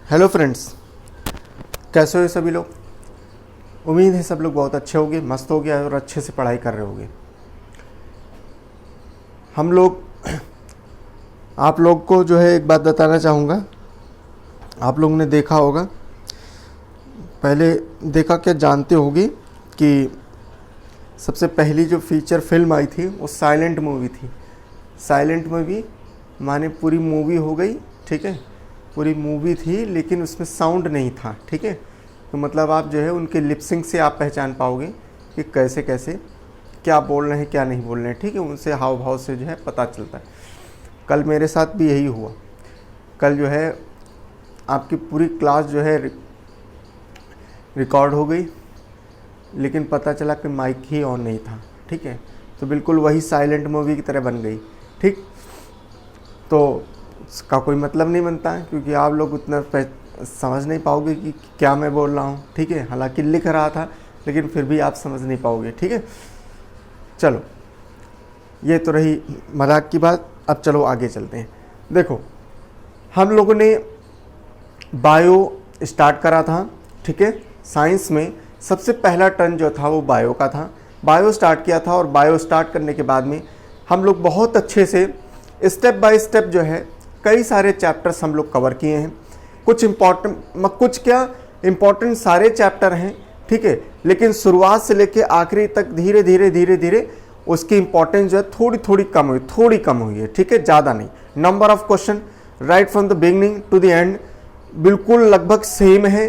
Hello friends, कैसे हो सभी लोग। उम्मीद है सब लोग बहुत अच्छे होंगे, मस्त हो गया और अच्छे से पढ़ाई कर रहे होंगे। हम लोग आप लोग को जो है एक बात बताना चाहूँगा। आप लोगों ने देखा होगा, पहले देखा क्या जानते होंगे कि सबसे पहली जो फीचर फिल्म आई थी वो साइलेंट मूवी थी। साइलेंट मूवी माने पूरी मूवी हो गई, ठीक है, पूरी मूवी थी लेकिन उसमें साउंड नहीं था, ठीक है। तो मतलब आप जो है उनके लिपसिंग से आप पहचान पाओगे कि कैसे कैसे क्या बोल रहे हैं क्या नहीं बोल रहे हैं, ठीक है। उनसे हाव भाव से जो है पता चलता है। कल मेरे साथ भी यही हुआ। कल जो है आपकी पूरी क्लास जो है रिकॉर्ड हो गई लेकिन पता चला कि माइक ही ऑन नहीं था, ठीक है। तो बिल्कुल वही साइलेंट मूवी की तरह बन गई, ठीक। तो इसका कोई मतलब नहीं बनता है क्योंकि आप लोग उतना समझ नहीं पाओगे कि क्या मैं बोल रहा हूँ, ठीक है। हालांकि लिख रहा था लेकिन फिर भी आप समझ नहीं पाओगे, ठीक है। चलो, ये तो रही मजाक की बात। अब चलो आगे चलते हैं। देखो, हम लोगों ने बायो स्टार्ट करा था, ठीक है। साइंस में सबसे पहला टर्न जो था वो बायो का था। बायो स्टार्ट किया था और बायो स्टार्ट करने के बाद में हम लोग बहुत अच्छे से स्टेप बाय स्टेप जो है कई सारे चैप्टर्स हम लोग कवर किए हैं। कुछ इम्पोर्टेंट सारे चैप्टर हैं, ठीक है। लेकिन शुरुआत से लेके आखिरी तक धीरे धीरे उसकी इंपॉर्टेंस जो है थोड़ी कम हुई है, ठीक है, ज़्यादा नहीं। Number of question right from the beginning to the end बिल्कुल लगभग सेम है।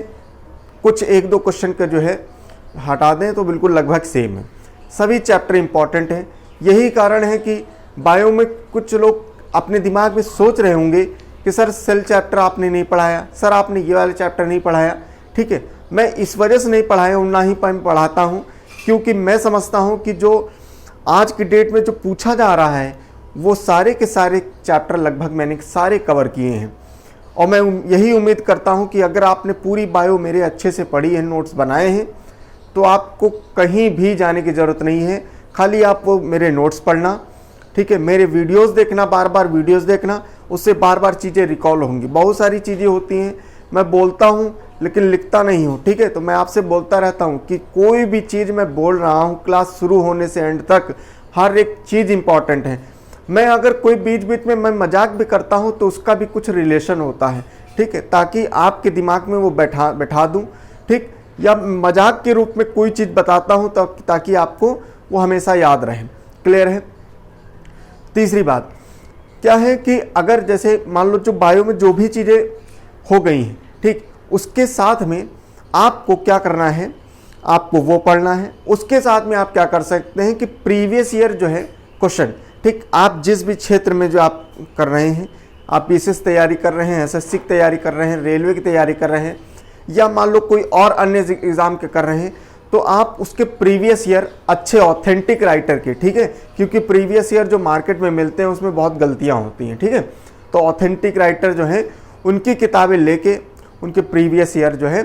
कुछ एक दो क्वेश्चन का जो है हटा दें तो बिल्कुल लगभग सेम है। सभी चैप्टर इंपॉर्टेंट हैं। यही कारण है कि बायो में कुछ लोग अपने दिमाग में सोच रहे होंगे कि सर सेल चैप्टर आपने नहीं पढ़ाया, सर आपने ये वाले चैप्टर नहीं पढ़ाया, ठीक है। मैं इस वजह से नहीं पढ़ाया हूँ, ना ही पढ़ाता हूँ, क्योंकि मैं समझता हूँ कि जो आज की डेट में जो पूछा जा रहा है वो सारे के सारे चैप्टर लगभग मैंने सारे कवर किए हैं। और मैं यही उम्मीद करता हूँ कि अगर आपने पूरी बायो मेरे अच्छे से पढ़ी है, नोट्स बनाए हैं, तो आपको कहीं भी जाने की ज़रूरत नहीं है। खाली आप वो मेरे नोट्स पढ़ना, ठीक है, मेरे वीडियोस देखना, बार बार वीडियोस देखना, उससे बार बार चीज़ें रिकॉल होंगी। बहुत सारी चीज़ें होती हैं मैं बोलता हूँ लेकिन लिखता नहीं हूँ, ठीक है। तो मैं आपसे बोलता रहता हूँ कि कोई भी चीज़ मैं बोल रहा हूँ क्लास शुरू होने से एंड तक हर एक चीज़ इंपॉर्टेंट है। मैं अगर कोई बीच बीच में मैं मजाक भी करता हूँ तो उसका भी कुछ रिलेशन होता है, ठीक है, ताकि आपके दिमाग में वो बैठा दूँ, ठीक। या मजाक के रूप में कोई चीज़ बताता हूँ ताकि आपको वो हमेशा याद रहे। क्लियर है। तीसरी बात क्या है कि अगर जैसे मान लो जो बायो में जो भी चीज़ें हो गई हैं, ठीक, उसके साथ में आपको क्या करना है, आपको वो पढ़ना है। उसके साथ में आप क्या कर सकते हैं कि प्रीवियस ईयर जो है क्वेश्चन, ठीक, आप जिस भी क्षेत्र में जो आप कर रहे हैं, आप पीसीएस तैयारी कर रहे हैं, एसएससी की तैयारी कर रहे हैं, रेलवे की तैयारी कर रहे हैं, या मान लो कोई और अन्य एग्ज़ाम के कर रहे हैं, तो आप उसके प्रीवियस ईयर अच्छे ऑथेंटिक राइटर के, ठीक है, क्योंकि प्रीवियस ईयर जो मार्केट में मिलते हैं उसमें बहुत गलतियां होती हैं, ठीक है। तो ऑथेंटिक राइटर जो है उनकी किताबें लेके उनके प्रीवियस ईयर जो है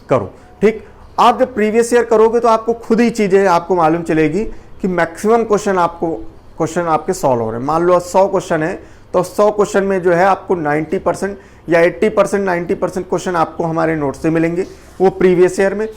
करो, ठीक। आप जब प्रीवियस ईयर करोगे तो आपको खुद ही चीज़ें आपको मालूम चलेगी कि मैक्सिमम क्वेश्चन आपके सॉल्व हो रहे हैं। मान लो 100 क्वेश्चन है तो 100 क्वेश्चन में जो है आपको 90% या 80% 90% क्वेश्चन आपको हमारे नोट से मिलेंगे, वो प्रीवियस ईयर में।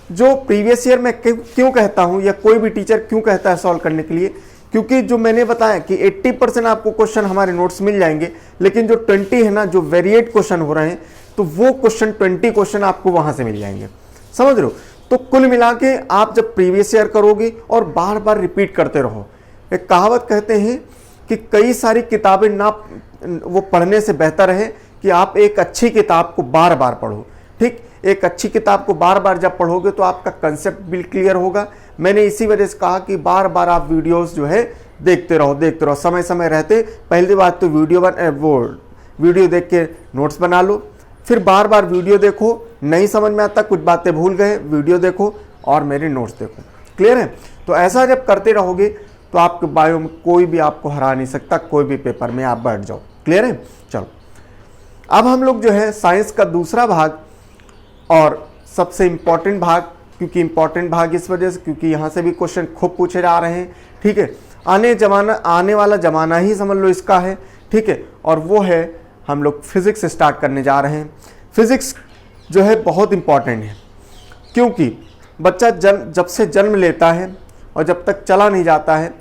जो प्रीवियस ईयर में क्यों कहता हूं या कोई भी टीचर क्यों कहता है सॉल्व करने के लिए, क्योंकि जो मैंने बताया कि 80% आपको क्वेश्चन हमारे नोट्स मिल जाएंगे, लेकिन जो 20 है ना, जो वेरिएट क्वेश्चन हो रहे हैं, तो वो 20 क्वेश्चन आपको वहां से मिल जाएंगे। समझ रहे हो। तो कुल मिला के आप जब प्रीवियस ईयर करोगे और बार बार रिपीट करते रहो। एक कहावत कहते हैं कि कई सारी किताबें ना वो पढ़ने से बेहतर है कि आप एक अच्छी किताब को बार बार पढ़ो, ठीक। एक अच्छी किताब को बार बार जब पढ़ोगे तो आपका कंसेप्ट भी क्लियर होगा। मैंने इसी वजह से कहा कि बार बार आप वीडियोस जो है देखते रहो, समय समय रहते। पहली बात तो वीडियो देख के नोट्स बना लो, फिर बार बार वीडियो देखो, नहीं समझ में आता, कुछ बातें भूल गए, वीडियो देखो और मेरे नोट्स देखो। क्लियर है। तो ऐसा जब करते रहोगे तो आपके बायो में कोई भी आपको हरा नहीं सकता, कोई भी पेपर में आप बैठ जाओ। क्लियर है। चलो, अब हम लोग जो है साइंस का दूसरा भाग और सबसे इम्पॉर्टेंट भाग, क्योंकि इम्पॉर्टेंट भाग इस वजह से क्योंकि यहाँ से भी क्वेश्चन खूब पूछे जा रहे हैं, ठीक है। आने वाला ज़माना ही समझ लो इसका है, ठीक है। और वो है हम लोग फिजिक्स स्टार्ट करने जा रहे हैं। फिज़िक्स जो है बहुत इम्पॉर्टेंट है, क्योंकि बच्चा जब से जन्म लेता है और जब तक चला नहीं जाता है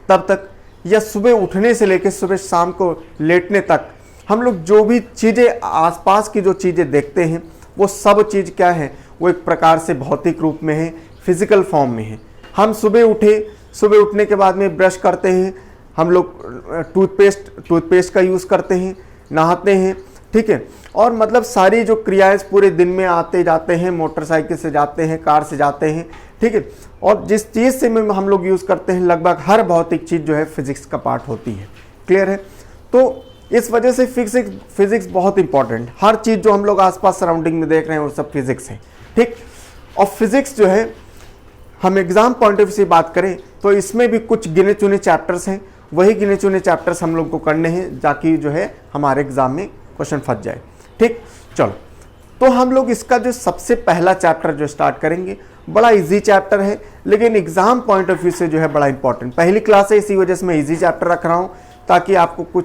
तब तक, या सुबह उठने से लेकर सुबह शाम को लेटने तक, हम लोग जो भी चीज़ें आसपास की जो चीज़ें देखते हैं वो सब चीज़ क्या है, वो एक प्रकार से भौतिक रूप में है, फिजिकल फॉर्म में है। हम सुबह उठने के बाद में ब्रश करते हैं, हम लोग टूथपेस्ट का यूज़ करते हैं, नहाते हैं, ठीक है, और मतलब सारी जो क्रियाएं पूरे दिन में आते जाते हैं, मोटरसाइकिल से जाते हैं, कार से जाते हैं, ठीक है, और जिस चीज़ से हम लोग यूज़ करते हैं लगभग हर भौतिक चीज़ जो है फिजिक्स का पार्ट होती है। क्लियर है? तो इस वजह से फिजिक्स बहुत इंपॉर्टेंट, हर चीज़ जो हम लोग आसपास सराउंडिंग में देख रहे हैं वो सब फिजिक्स है, ठीक। और फिजिक्स जो है, हम एग्जाम पॉइंट ऑफ व्यू से बात करें तो इसमें भी कुछ गिने चुने चैप्टर्स हैं, वही गिने चुने चैप्टर्स हम लोग को करने हैं ताकि जो है हमारे एग्जाम में क्वेश्चन फंस जाए, ठीक। चलो, तो हम लोग इसका जो सबसे पहला चैप्टर जो स्टार्ट करेंगे, बड़ा इजी चैप्टर है लेकिन एग्जाम पॉइंट ऑफ व्यू से जो है बड़ा इंपॉर्टेंट। पहली क्लास है, इसी वजह से मैं इजी चैप्टर रख रहा हूँ ताकि आपको कुछ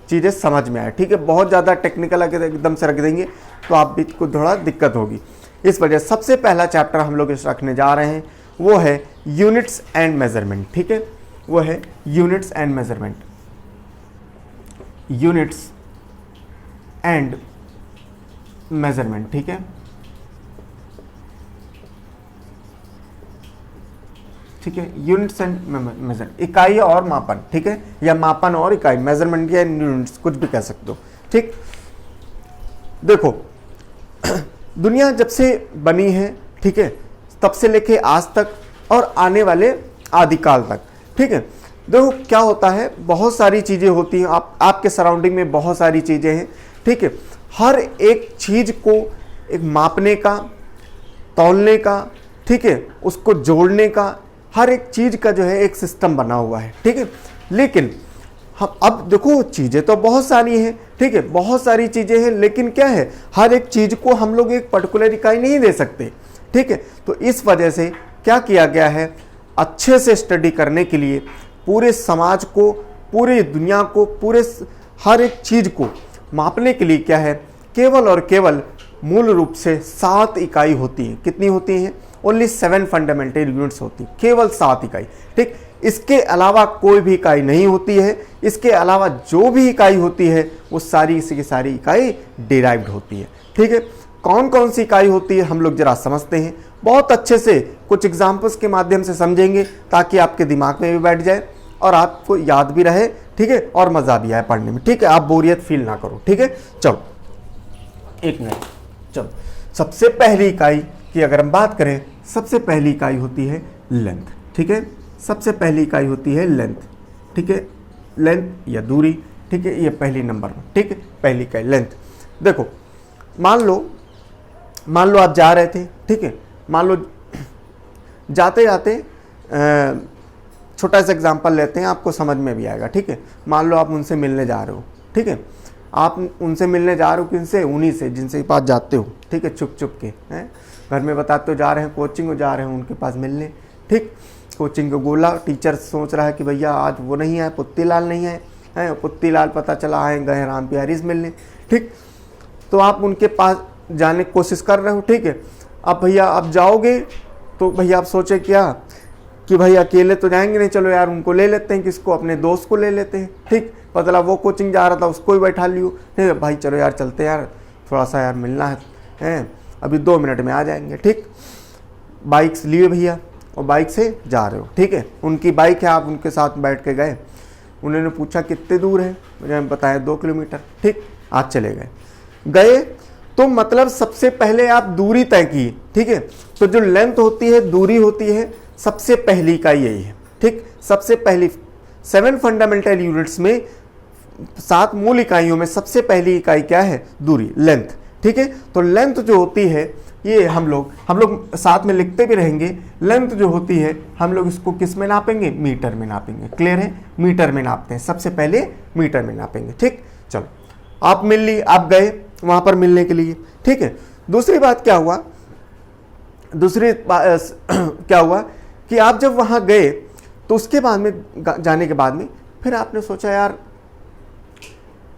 चीज़ें समझ में आए, ठीक है। बहुत ज़्यादा टेक्निकल अगर एकदम से रख देंगे तो आप भी को थोड़ा दिक्कत होगी। इस वजह सबसे पहला चैप्टर हम लोग इस रखने जा रहे हैं वो है यूनिट्स एंड मेजरमेंट, ठीक है, वो है units and measurement, units and measurement, ठीक है, ठीक है, यूनिट्स एंड मेजर, इकाई और मापन, ठीक है, या मापन और इकाई, मेजरमेंट या यूनिट्स कुछ भी कह सकते हो, ठीक। देखो दुनिया जब से बनी है, ठीक है, तब से लेके आज तक और आने वाले आदिकाल तक, ठीक है। देखो क्या होता है, बहुत सारी चीज़ें होती हैं, आपके सराउंडिंग में बहुत सारी चीज़ें हैं, ठीक है। हर एक चीज़ को एक मापने का, तौलने का, ठीक है, उसको जोड़ने का, हर एक चीज़ का जो है एक सिस्टम बना हुआ है, ठीक है। लेकिन हम अब देखो चीज़ें तो बहुत सारी हैं, ठीक है, बहुत सारी चीज़ें हैं, लेकिन क्या है, हर एक चीज़ को हम लोग एक पर्टिकुलर इकाई नहीं दे सकते, ठीक है। तो इस वजह से क्या किया गया है, अच्छे से स्टडी करने के लिए पूरे समाज को, पूरी दुनिया को, पूरे हर एक चीज़ को मापने के लिए क्या है, केवल और केवल मूल रूप से 7 इकाई होती है। कितनी होती हैं? ओनली 7 फंडामेंटल यूनिट्स होती, केवल 7 इकाई, ठीक। इसके अलावा कोई भी इकाई नहीं होती है। इसके अलावा जो भी इकाई होती है वो सारी की सारी इकाई डिराइव्ड होती है, ठीक है। कौन कौन सी इकाई होती है हम लोग जरा समझते हैं, बहुत अच्छे से कुछ एग्जाम्पल्स के माध्यम से समझेंगे ताकि आपके दिमाग में भी बैठ जाए और आपको याद भी रहे, ठीक है, और मज़ा भी आए पढ़ने में, ठीक है, आप बोरियत फील ना करो, ठीक है। चलो एक मिनट, चलो सबसे पहली इकाई की अगर हम बात करें, सबसे पहली इकाई होती है लेंथ, ठीक है, सबसे पहली इकाई होती है लेंथ, ठीक है, लेंथ या दूरी, ठीक है, ये पहली नंबर में, ठीक है, पहली इकाई लेंथ। देखो मान लो आप जा रहे थे, ठीक है, मान लो जाते जाते छोटा सा एग्जांपल लेते हैं, आपको समझ में भी आएगा, ठीक है। मान लो आप उनसे मिलने जा रहे हो, ठीक है, आप उनसे मिलने जा रहे हो, किनसे? उन्हीं से जिनसे पास जाते हो, ठीक है, छुप छुप के, हैं, घर में बताते हो जा रहे हैं कोचिंग, जा रहे हैं उनके पास मिलने, ठीक। कोचिंग को गोला, टीचर सोच रहा है कि भैया आज वो नहीं आए, पुत्तीलाल नहीं आए, हैं, पुत्तीलाल पता चला आए गए राम प्यारी से मिलने, ठीक। तो आप उनके पास जाने की कोशिश कर रहे हो, ठीक है। अब भैया आप जाओगे तो भैया आप सोचे क्या कि भाई अकेले तो जाएंगे नहीं, चलो यार उनको ले लेते हैं, किसको? अपने दोस्त को ले लेते हैं, ठीक। पता लगा वो कोचिंग जा रहा था, उसको ही बैठा लियो, ठीक है, भाई चलो यार चलते यार, थोड़ा सा यार मिलना है, अभी 2 मिनट में आ जाएंगे, ठीक। बाइक लिए भैया और बाइक से जा रहे हो, ठीक है, उनकी बाइक है, आप उनके साथ बैठ के गए, उन्होंने पूछा कितने दूर है, मुझे बताया 2 किलोमीटर, ठीक। आज चले गए तो मतलब सबसे पहले आप दूरी तय की, ठीक है। तो जो लेंथ होती है, दूरी होती है, सबसे पहली इकाई यही है, ठीक। सबसे पहली 7 फंडामेंटल यूनिट्स में, 7 मूल इकाइयों में सबसे पहली इकाई क्या है? दूरी, लेंथ, ठीक है। तो लेंथ जो होती है ये हम लोग साथ में लिखते भी रहेंगे। लेंथ जो होती है हम लोग इसको किस में नापेंगे? मीटर में नापेंगे। क्लियर है? मीटर में नापते हैं, सबसे पहले मीटर में नापेंगे, ठीक। चलो आप मिल ली, आप गए वहां पर मिलने के लिए, ठीक है। दूसरी बात क्या हुआ, क्या हुआ कि आप जब वहां गए तो उसके बाद में, जाने के बाद में फिर आपने सोचा यार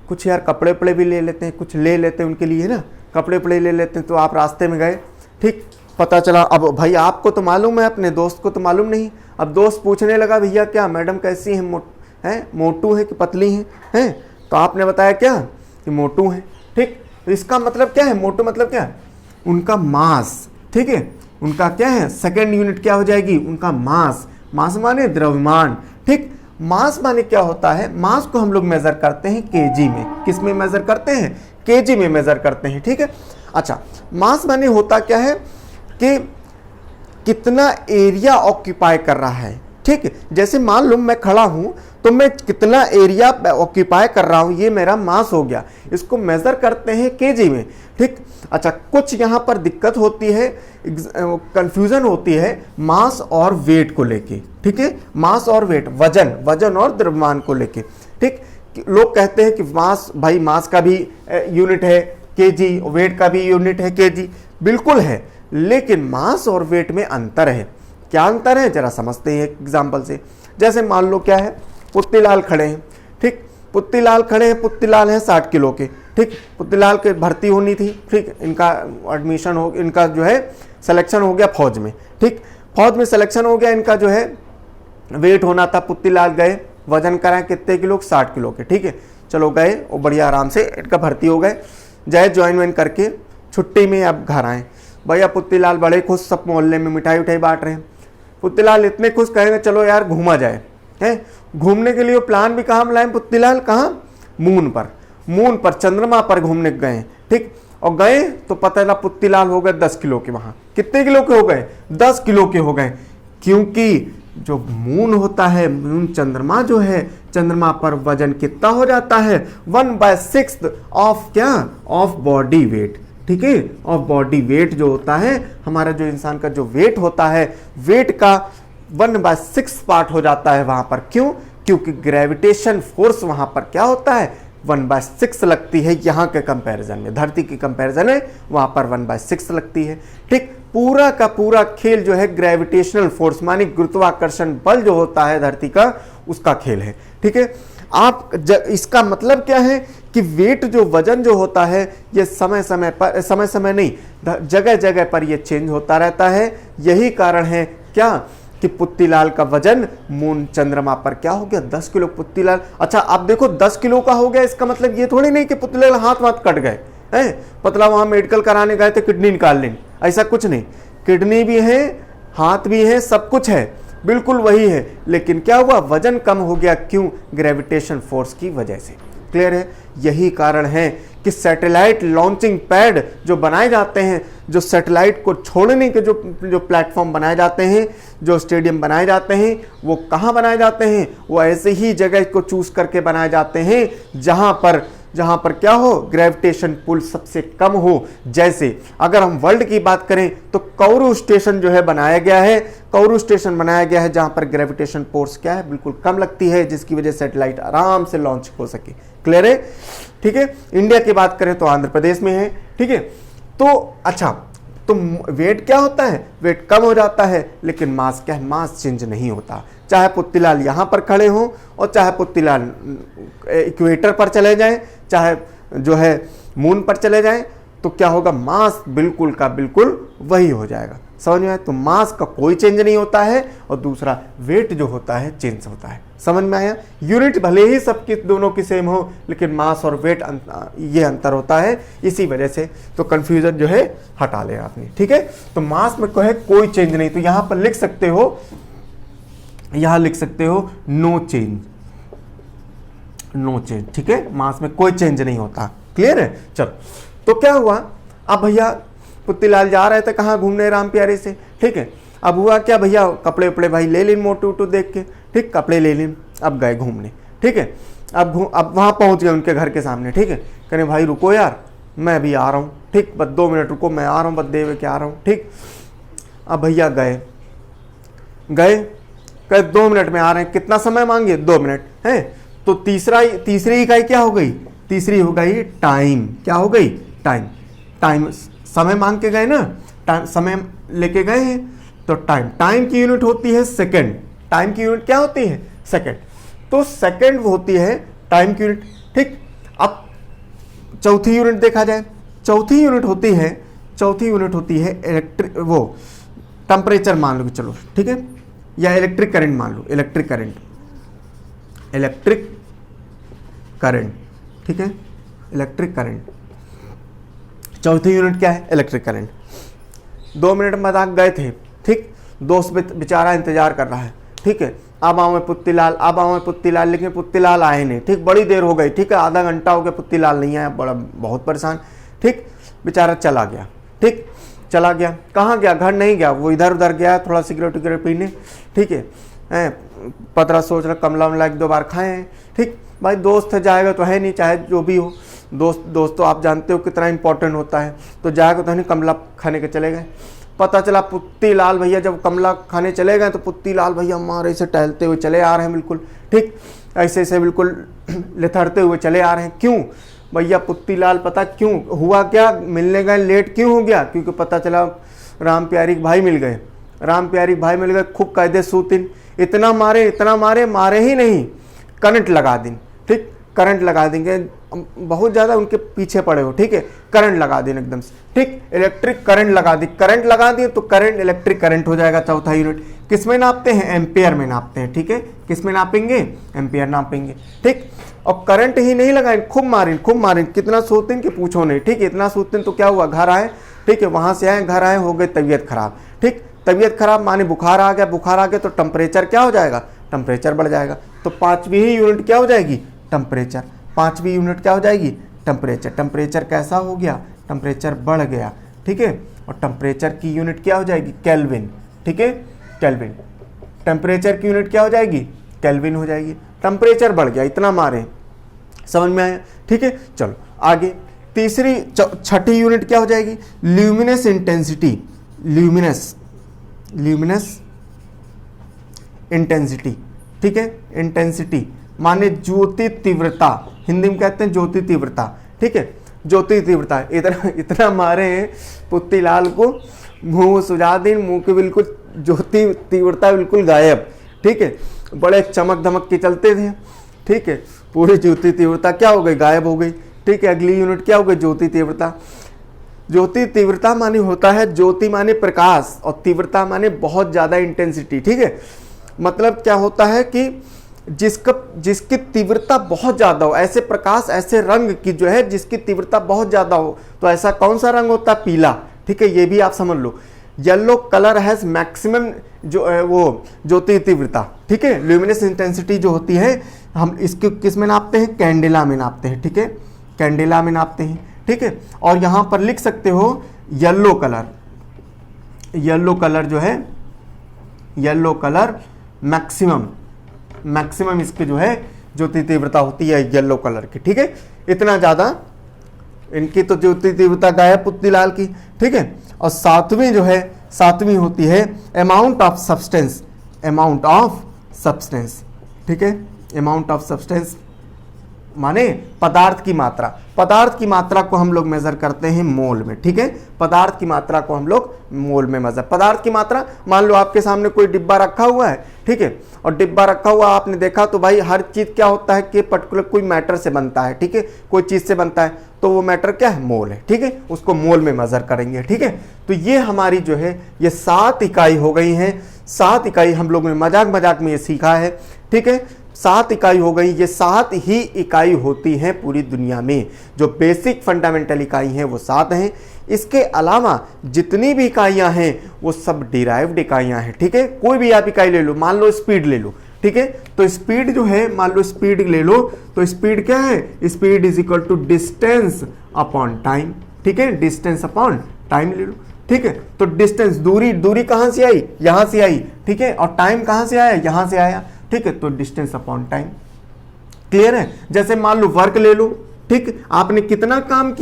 कुछ यार कपड़े वपड़े भी ले लेते हैं, कुछ ले लेते हैं उनके लिए ना, कपड़े उपड़े ले लेते हैं। तो आप रास्ते में गए, ठीक, पता चला, अब भाई आपको तो मालूम है, अपने दोस्त को तो मालूम नहीं। अब दोस्त पूछने लगा, भैया क्या मैडम कैसी हैं, मोटू है कि पतली हैं? तो आपने बताया क्या कि मोटू है, ठीक। तो इसका मतलब क्या है, मोटू मतलब क्या है, उनका मास, ठीक है, उनका क्या है, सेकेंड यूनिट क्या हो जाएगी, उनका मास। मास माने द्रव्यमान, ठीक। मास माने क्या होता है, मास को हम लोग मेजर करते हैं केजी में। किस में मेजर करते हैं, केजी में मेजर करते हैं, ठीक है। अच्छा, मास माने होता क्या है कि कितना एरिया ऑक्यूपाई कर रहा है, ठीक है। जैसे मान लो मैं खड़ा हूं तो मैं कितना एरिया ऑक्यूपाई कर रहा हूं, ये मेरा मास हो गया। इसको मेजर करते हैं केजी में, ठीक। अच्छा, कुछ यहां पर दिक्कत होती है, कंफ्यूजन होती है मास और वेट को लेके, ठीक है। मास और वेट, वजन और द्रव्यमान को लेके, ठीक। लोग कहते हैं कि मास, भाई मास का भी यूनिट है केजी, वेट का भी यूनिट है केजी। बिल्कुल है, लेकिन मास और वेट में अंतर है। क्या अंतर है, जरा समझते हैं एक एग्जांपल से। जैसे मान लो क्या है, पुत्तीलाल खड़े हैं, ठीक। पुत्तीलाल खड़े हैं, पुत्तीलाल हैं 60 किलो के, ठीक। पुत्तीलाल के भर्ती होनी थी, ठीक। इनका एडमिशन हो, इनका जो है सिलेक्शन हो गया फौज में, ठीक। फौज में सिलेक्शन हो गया, इनका जो है वेट होना था। पुत्तीलाल गए, वजन कराए कितने किलो, 60 किलो के, ठीक है। चलो गए और बढ़िया आराम से इनका भर्ती हो गए, जाए ज्वाइन वाइन करके छुट्टी में अब घर आए। भैया पुत्तीलाल बड़े खुश, सब मोहल्ले में मिठाई उठाई बांट रहे हैं। पुत्तीलाल इतने खुश, कहेंगे चलो यार घूमा जाए, है। घूमने के लिए प्लान भी कहाँ लाए पुत्तीलाल, कहाँ, मून पर चंद्रमा पर घूमने गए, ठीक। और गए तो पता चला पुत्तीलाल हो गए 10 किलो के, वहां कितने किलो के हो गए, 10 किलो के हो गए। क्योंकि जो मून होता है, मून चंद्रमा जो है, चंद्रमा पर वजन कितना हो जाता है, 1/6 ऑफ क्या, ऑफ बॉडी वेट, ठीक है। और बॉडी वेट जो होता है, हमारा जो इंसान का जो वेट होता है, वेट का 1/6 पार्ट हो जाता है वहां पर। क्यों, क्योंकि ग्रेविटेशन फोर्स वहां पर क्या होता है, 1/6 लगती है। यहाँ के कंपैरिजन में, धरती के कंपैरिजन में वहां पर 1/6 लगती है, ठीक। पूरा का पूरा खेल जो है ग्रेविटेशनल फोर्स मानी गुरुत्वाकर्षण बल जो होता है धरती का, उसका खेल है, ठीक है। आप इसका मतलब क्या है कि वेट जो, वजन जो होता है, ये समय समय नहीं, जगह जगह पर ये चेंज होता रहता है। यही कारण है क्या कि पुत्तीलाल का वजन मून चंद्रमा पर क्या हो गया, 10 किलो पुत्तीलाल। अच्छा आप देखो 10 किलो का हो गया, इसका मतलब ये थोड़ी नहीं कि पुत्तीलाल हाथ वाथ कट गए हैं, पतला वहां मेडिकल कराने गए थे किडनी निकाल लें, ऐसा कुछ नहीं। किडनी भी है, हाथ भी है, सब कुछ है, बिल्कुल वही है, लेकिन क्या हुआ, वजन कम हो गया। क्यों, ग्रेविटेशन फोर्स की वजह से। क्लियर है। यही कारण है कि सैटेलाइट लॉन्चिंग पैड जो बनाए जाते हैं, जो सैटेलाइट को छोड़ने के जो प्लेटफॉर्म बनाए जाते हैं, जो स्टेडियम बनाए जाते हैं, वो कहाँ बनाए जाते हैं, वो ऐसे ही जगह को चूज करके बनाए जाते हैं जहां पर क्या हो, ग्रेविटेशन पुल सबसे कम हो। जैसे अगर हम वर्ल्ड की बात करें तो कौरू स्टेशन जो है बनाया गया है, कौरू स्टेशन बनाया गया है जहां पर ग्रेविटेशन फोर्स क्या है, बिल्कुल कम लगती है, जिसकी वजह से सैटेलाइट आराम से लॉन्च हो सके। क्लियर है, ठीक है। इंडिया की बात करें तो आंध्र प्रदेश में है, ठीक है। तो अच्छा, तो वेट क्या होता है, वेट कम हो जाता है, लेकिन मास क्या है, मास चेंज नहीं होता। चाहे पुत्तीलाल यहां पर खड़े हों और चाहे पुत्तीलाल इक्वेटर पर चले जाएं, चाहे जो है मून पर चले जाएं, तो क्या होगा, मास बिल्कुल का बिल्कुल वही हो जाएगा। समझ में आया। तो मास का कोई चेंज नहीं होता है, और दूसरा वेट जो होता है चेंज होता है। समझ में आया। यूनिट भले ही सबकी दोनों की सेम हो, लेकिन मास और वेट ये अंतर होता है, इसी वजह से तो कंफ्यूजन जो है हटा ले आपने, ठीक है। तो मास में कोई चेंज नहीं, तो यहां पर लिख सकते हो, यहां लिख सकते हो नो चेंज, नो चेंज, ठीक है। मास में कोई चेंज नहीं होता। क्लियर है। चलो, तो क्या हुआ, अब भैया पुत्तीलाल जा रहे थे कहाँ घूमने, राम प्यारे से, ठीक है। अब हुआ क्या, भैया कपड़े उपड़े भाई ले लें मोटू वोटू देख के, ठीक, कपड़े ले लें। अब गए घूमने, ठीक है। अब वहां पहुंच गए उनके घर के सामने, ठीक है। कह रहे भाई रुको यार, मैं अभी आ रहा हूँ, ठीक, बस 2 मिनट रुको, मैं आ रहा हूँ, बस देवे के आ रहा हूँ, ठीक। अब भैया गए कहे 2 मिनट में आ रहे हैं। कितना समय मांगे, 2 मिनट है। तो तीसरी इकाई क्या हो गई, तीसरी हो गई टाइम। क्या हो गई, टाइम। समय मांग के गए ना, टाइम समय लेके गए हैं, तो टाइम की यूनिट होती है सेकंड। टाइम की यूनिट क्या होती है, सेकंड। तो सेकंड होती है टाइम की यूनिट, ठीक। अब चौथी यूनिट देखा जाए, चौथी यूनिट होती है इलेक्ट्रिक, वो टेम्परेचर मान लो, चलो ठीक है, या इलेक्ट्रिक करंट मान लो, इलेक्ट्रिक करंट, ठीक है, इलेक्ट्रिक करंट। चौथी यूनिट क्या है? Electric current. 2 मिनट बाद आप गए थे, ठीक, दोस्त बेचारा इंतजार कर रहा है, ठीक है, अब आओ मैं पुत्तीलाल, लेकिन पुत्तीलाल आए नहीं, ठीक, बड़ी देर हो गई, ठीक है, आधा घंटा हो गया, पुत्तीलाल नहीं आया, बहुत परेशान, ठीक, बेचारा चला गया, ठीक, चला गया, कहाँ गया? घर नहीं गया, वो इधर उधर गया थोड़ा सिगरेट विगरेट पीने, ठीक है, पतरा सोच रहा कमला वमला 1-2 बार खाए हैं, ठीक, भाई दोस्त है, जाएगा तो है नहीं, चाहे जो भी हो, दोस्त तो आप जानते हो कितना इंपॉर्टेंट होता है, तो जाएगा तो है नहीं, कमला खाने के चले गए। पता चला पुत्तीलाल भैया जब कमला खाने चले गए तो पुत्तीलाल भैया हमारे से टहलते हुए चले आ रहे हैं, बिल्कुल ठीक, ऐसे बिल्कुल लिथड़ते हुए चले आ रहे हैं। क्यों भैया? पुत्तीलाल पता क्यों हुआ, क्या मिलने गए, लेट क्यों हो गया? क्योंकि पता चला राम प्यारी भाई मिल गए, खूब कायदे सूतिन, इतना मारे ही नहीं, करंट लगा दिन, ठीक, करंट लगा देंगे, बहुत ज़्यादा उनके पीछे पड़े हो, ठीक है, करंट लगा दें एकदम से, ठीक, इलेक्ट्रिक करंट लगा दिए तो करंट इलेक्ट्रिक करंट हो जाएगा। चौथा यूनिट किस में नापते हैं? एम्पेयर में नापते हैं, ठीक है, किस में नापेंगे? एम्पेयर नापेंगे, ठीक। और करंट ही नहीं लगाए, खूब मारे, कितना सूतिन कि पूछो नहीं, ठीक, इतना सूतिन तो क्या हुआ, घर आए, ठीक है, वहां से आए, घर आए, हो गए तबीयत खराब, ठीक, तबीयत खराब माने बुखार आ गया तो टेम्परेचर क्या हो जाएगा? टेम्परेचर बढ़ जाएगा। तो 5वीं ही यूनिट क्या हो जाएगी? टेम्परेचर। 5वीं यूनिट क्या हो जाएगी? टेम्परेचर। टेम्परेचर कैसा हो गया? टेम्परेचर बढ़ गया, ठीक है। और टेम्परेचर की यूनिट क्या हो जाएगी? केल्विन, ठीक है, केल्विन। टेम्परेचर की यूनिट क्या हो जाएगी? केल्विन हो जाएगी। टेम्परेचर बढ़ गया, इतना मारे, समझ में आया, ठीक है। चलो आगे, छठी यूनिट क्या हो जाएगी? ल्यूमिनस इंटेंसिटी, ल्यूमिनस इंटेंसिटी, ठीक है, इंटेंसिटी माने ज्योति तीव्रता, हिंदी में कहते हैं ज्योति तीव्रता, ठीक है, ज्योति तीव्रता। इतना मारे हैं पुत्तीलाल को, मुंह सुझा दिन, मुंह के बिल्कुल ज्योति तीव्रता बिल्कुल गायब, ठीक है, बड़े चमक धमक के चलते थे, ठीक है, पूरी ज्योति तीव्रता क्या हो गई? गायब हो गई, ठीक है। अगली यूनिट क्या हो गई? ज्योति तीव्रता। ज्योति तीव्रता माने होता है, ज्योति माने प्रकाश और तीव्रता माने बहुत ज्यादा इंटेंसिटी, ठीक है। मतलब क्या होता है कि जिसकी तीव्रता बहुत ज्यादा हो, ऐसे प्रकाश, ऐसे रंग की जो है जिसकी तीव्रता बहुत ज्यादा हो, तो ऐसा कौन सा रंग होता है? पीला, ठीक है, ये भी आप समझ लो। येलो कलर हैज मैक्सिमम जो वो ज्योति तीव्रता, ठीक है। ल्यूमिनस इंटेंसिटी जो होती है, हम इसको किस में नापते हैं? कैंडेला में नापते हैं, ठीक है, कैंडेला में नापते हैं, ठीक है। और यहां पर लिख सकते हो येलो कलर जो है, येलो कलर मैक्सिमम इसके जो है ज्योति तीव्रता होती है येलो कलर की, ठीक है। इतना ज्यादा इनकी तो ज्योति तीव्रता गायब पुत्तीलाल की, ठीक है। और सातवीं होती है अमाउंट ऑफ सब्सटेंस, ठीक है, अमाउंट ऑफ सब्सटेंस माने पदार्थ की मात्रा को हम लोग मेजर करते हैं मोल में, ठीक है। पदार्थ की मात्रा को हम लोग मोल में मेजर, पदार्थ की मात्रा, मान लो आपके सामने कोई डिब्बा रखा हुआ है, ठीक है, और डिब्बा रखा हुआ आपने देखा, तो भाई हर चीज क्या होता है कि पर्टिकुलर कोई मैटर से बनता है, ठीक है, कोई चीज से बनता है, तो वो मैटर क्या है? मोल है, ठीक है, उसको मोल में मेजर करेंगे, ठीक है। तो ये हमारी जो है ये 7 इकाई हो गई है, 7 इकाई हम लोगों ने मजाक में ये सीखा है, ठीक है। 7 इकाई हो गई, ये 7 ही इकाई होती हैं पूरी दुनिया में, जो बेसिक फंडामेंटल इकाई हैं वो 7 हैं। इसके अलावा जितनी भी इकाइयां हैं वो सब डिराइव्ड इकाइयां हैं, ठीक है। कोई भी आप इकाई ले लो, मान लो स्पीड ले लो, ठीक है, तो स्पीड जो है, मान लो स्पीड ले लो, तो स्पीड क्या है? Speed is equal to distance upon time, ठीक है, डिस्टेंस अपॉन टाइम ले लो, ठीक है। तो डिस्टेंस, दूरी कहां से आई? यहां से आई, ठीक है, और टाइम कहां से आया? यहां से आया, ठीक है, तो डिस्टेंस अपॉन टाइम। क्लियर है? जैसे मान लो वर्क ले लो, ठीक, आपने कितना काम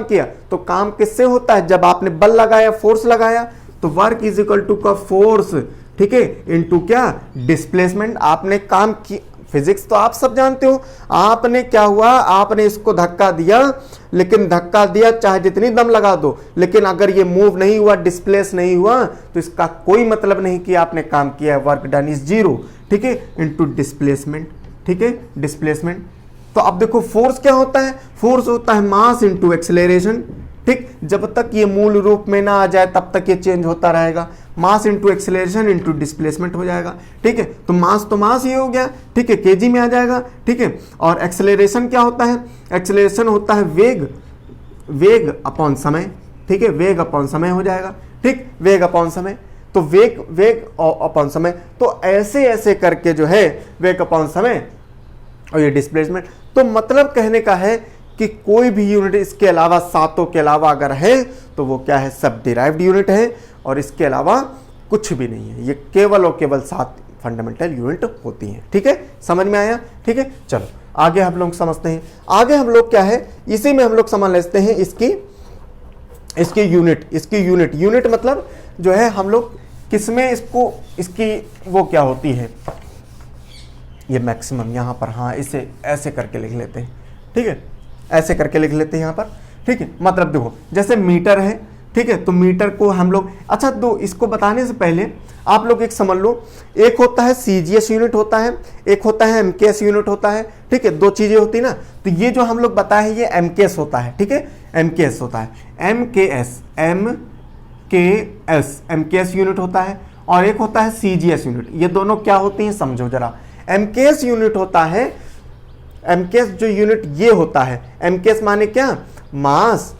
किया, तो काम किससे होता है? जब आपने बल लगाया, फोर्स लगाया, तो वर्क इज इक्वल टू का फोर्स, ठीक है, इनटू क्या? डिस्प्लेसमेंट। आपने काम की, फिजिक्स तो आप सब जानते हो, आपने क्या हुआ? आपने इसको धक्का दिया, लेकिन धक्का दिया चाहे जितनी दम लगा दो, लेकिन अगर ये मूव नहीं हुआ, डिस्प्लेस नहीं हुआ, तो इसका कोई मतलब नहीं कि आपने काम किया है। वर्क डन इज 0, ठीक है, इनटू डिस्प्लेसमेंट, ठीक है, डिस्प्लेसमेंट। तो अब देखो फोर्स क्या होता है, फोर्स होता है मास इंटू एक्सेलरेशन, ठीक। जब तक ये मूल रूप में ना आ जाए तब तक ये चेंज होता रहेगा, mass into acceleration into displacement हो जाएगा, ठीक है। तो मास ही हो गया, ठीक है, केजी में आ जाएगा, ठीक है। और एक्सेलरेशन क्या होता है, एक्सेलरेशन होता है वेग अपॉन समय, ठीक है, वेग अपॉन समय हो जाएगा, ठीक, वेग अपॉन समय। तो वेग अपॉन समय, तो ऐसे ऐसे करके जो है वेग अपॉन समय और ये डिस्प्लेसमेंट। तो मतलब कहने का है कि कोई भी यूनिट इसके अलावा, सातों के अलावा अगर है तो वो क्या है, सब डिराइव्ड यूनिट है, और इसके अलावा कुछ भी नहीं है। ये केवल और केवल 7 फंडामेंटल यूनिट होती हैं, ठीक है, समझ में आया, ठीक है। चलो आगे हम लोग समझते हैं, आगे हम लोग क्या है, इसी में हम लोग समझ लेते हैं इसकी यूनिट मतलब जो है हम लोग किसमें इसकी वो क्या होती है, ये मैक्सिमम यहाँ पर, हाँ इसे ऐसे करके लिख लेते हैं, ठीक है, ऐसे करके लिख लेते हैं यहाँ पर, ठीक है। मतलब देखो जैसे मीटर है, ठीक है, तो मीटर को हम लोग, अच्छा दो इसको बताने से पहले आप लोग एक समझ लो, एक होता है सीजीएस यूनिट होता है, एक होता है एमकेएस यूनिट होता है, ठीक है, दो चीजें होती है ना। तो ये जो हम लोग बताए ये एमकेएस होता है, ठीक है, एमकेएस होता है, एमकेएस यूनिट होता है, और एक होता है सीजीएस यूनिट। ये दोनों क्या होती हैं समझो जरा। एमकेएस यूनिट होता है, एमकेएस जो यूनिट ये होता है, एमकेएस माने क्या, मास,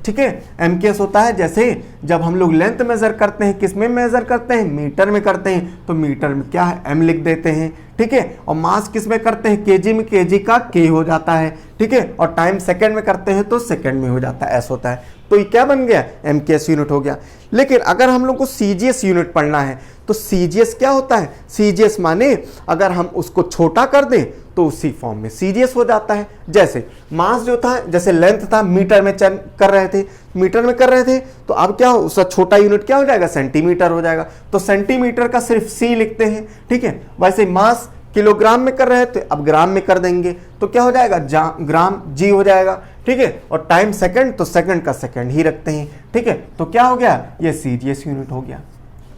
ठीक है। एमकेएस होता है जैसे जब हम लोग लेंथ मेजर करते हैं, किस में मेजर करते हैं, मीटर में करते हैं, तो मीटर में क्या है, एम लिख देते हैं, ठीक है। और मास किस में करते हैं, केजी में, केजी का के हो जाता है, ठीक है। और टाइम सेकंड में करते हैं तो सेकंड में हो जाता है, ऐसा होता है। तो ये क्या बन गया, एमकेएस यूनिट हो गया। लेकिन अगर हम लोग को सीजीएस यूनिट पढ़ना है तो सीजीएस क्या होता है, सीजीएस माने अगर हम उसको छोटा कर दें तो उसी फॉर्म में सीजीएस हो जाता है। जैसे मास जो था, जैसे लेंथ था, मीटर में कर रहे थे, तो अब क्या हो, उसका छोटा यूनिट क्या हो जाएगा, सेंटीमीटर हो जाएगा। तो सेंटीमीटर का सिर्फ सी लिखते हैं, ठीक है। वैसे मास किलोग्राम में कर रहे थे, अब ग्राम में कर देंगे तो क्या हो जाएगा, ग्राम जी हो जाएगा, ठीक है। और टाइम सेकंड, तो सेकंड का सेकंड ही रखते हैं, ठीक है। तो क्या हो गया, ये सीजीएस यूनिट हो गया।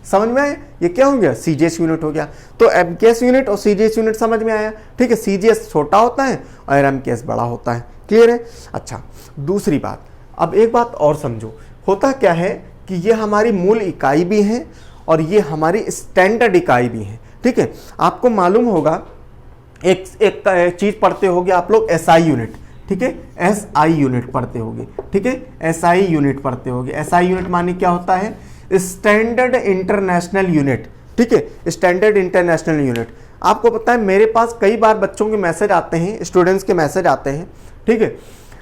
समझ में आया, ये क्या हो गया, सीजीएस यूनिट हो गया। तो एमकेएस यूनिट और सीजीएस यूनिट समझ में आया, ठीक है। सीजीएस छोटा होता है और एमकेएस बड़ा होता है, क्लियर है। अच्छा दूसरी बात, अब एक बात और समझो, होता क्या है कि ये हमारी मूल इकाई भी है और ये हमारी स्टैंडर्ड इकाई भी है, ठीक है। आपको मालूम होगा एक चीज पढ़ते होगे आप लोग, एसआई यूनिट, ठीक है, एसआई यूनिट पढ़ते होगे, ठीक है, एसआई यूनिट पढ़ते होगे। एसआई यूनिट माने क्या होता है, स्टैंडर्ड इंटरनेशनल यूनिट, ठीक है, स्टैंडर्ड इंटरनेशनल यूनिट। आपको पता है मेरे पास कई बार बच्चों के मैसेज आते हैं, स्टूडेंट्स के मैसेज आते हैं, ठीक है।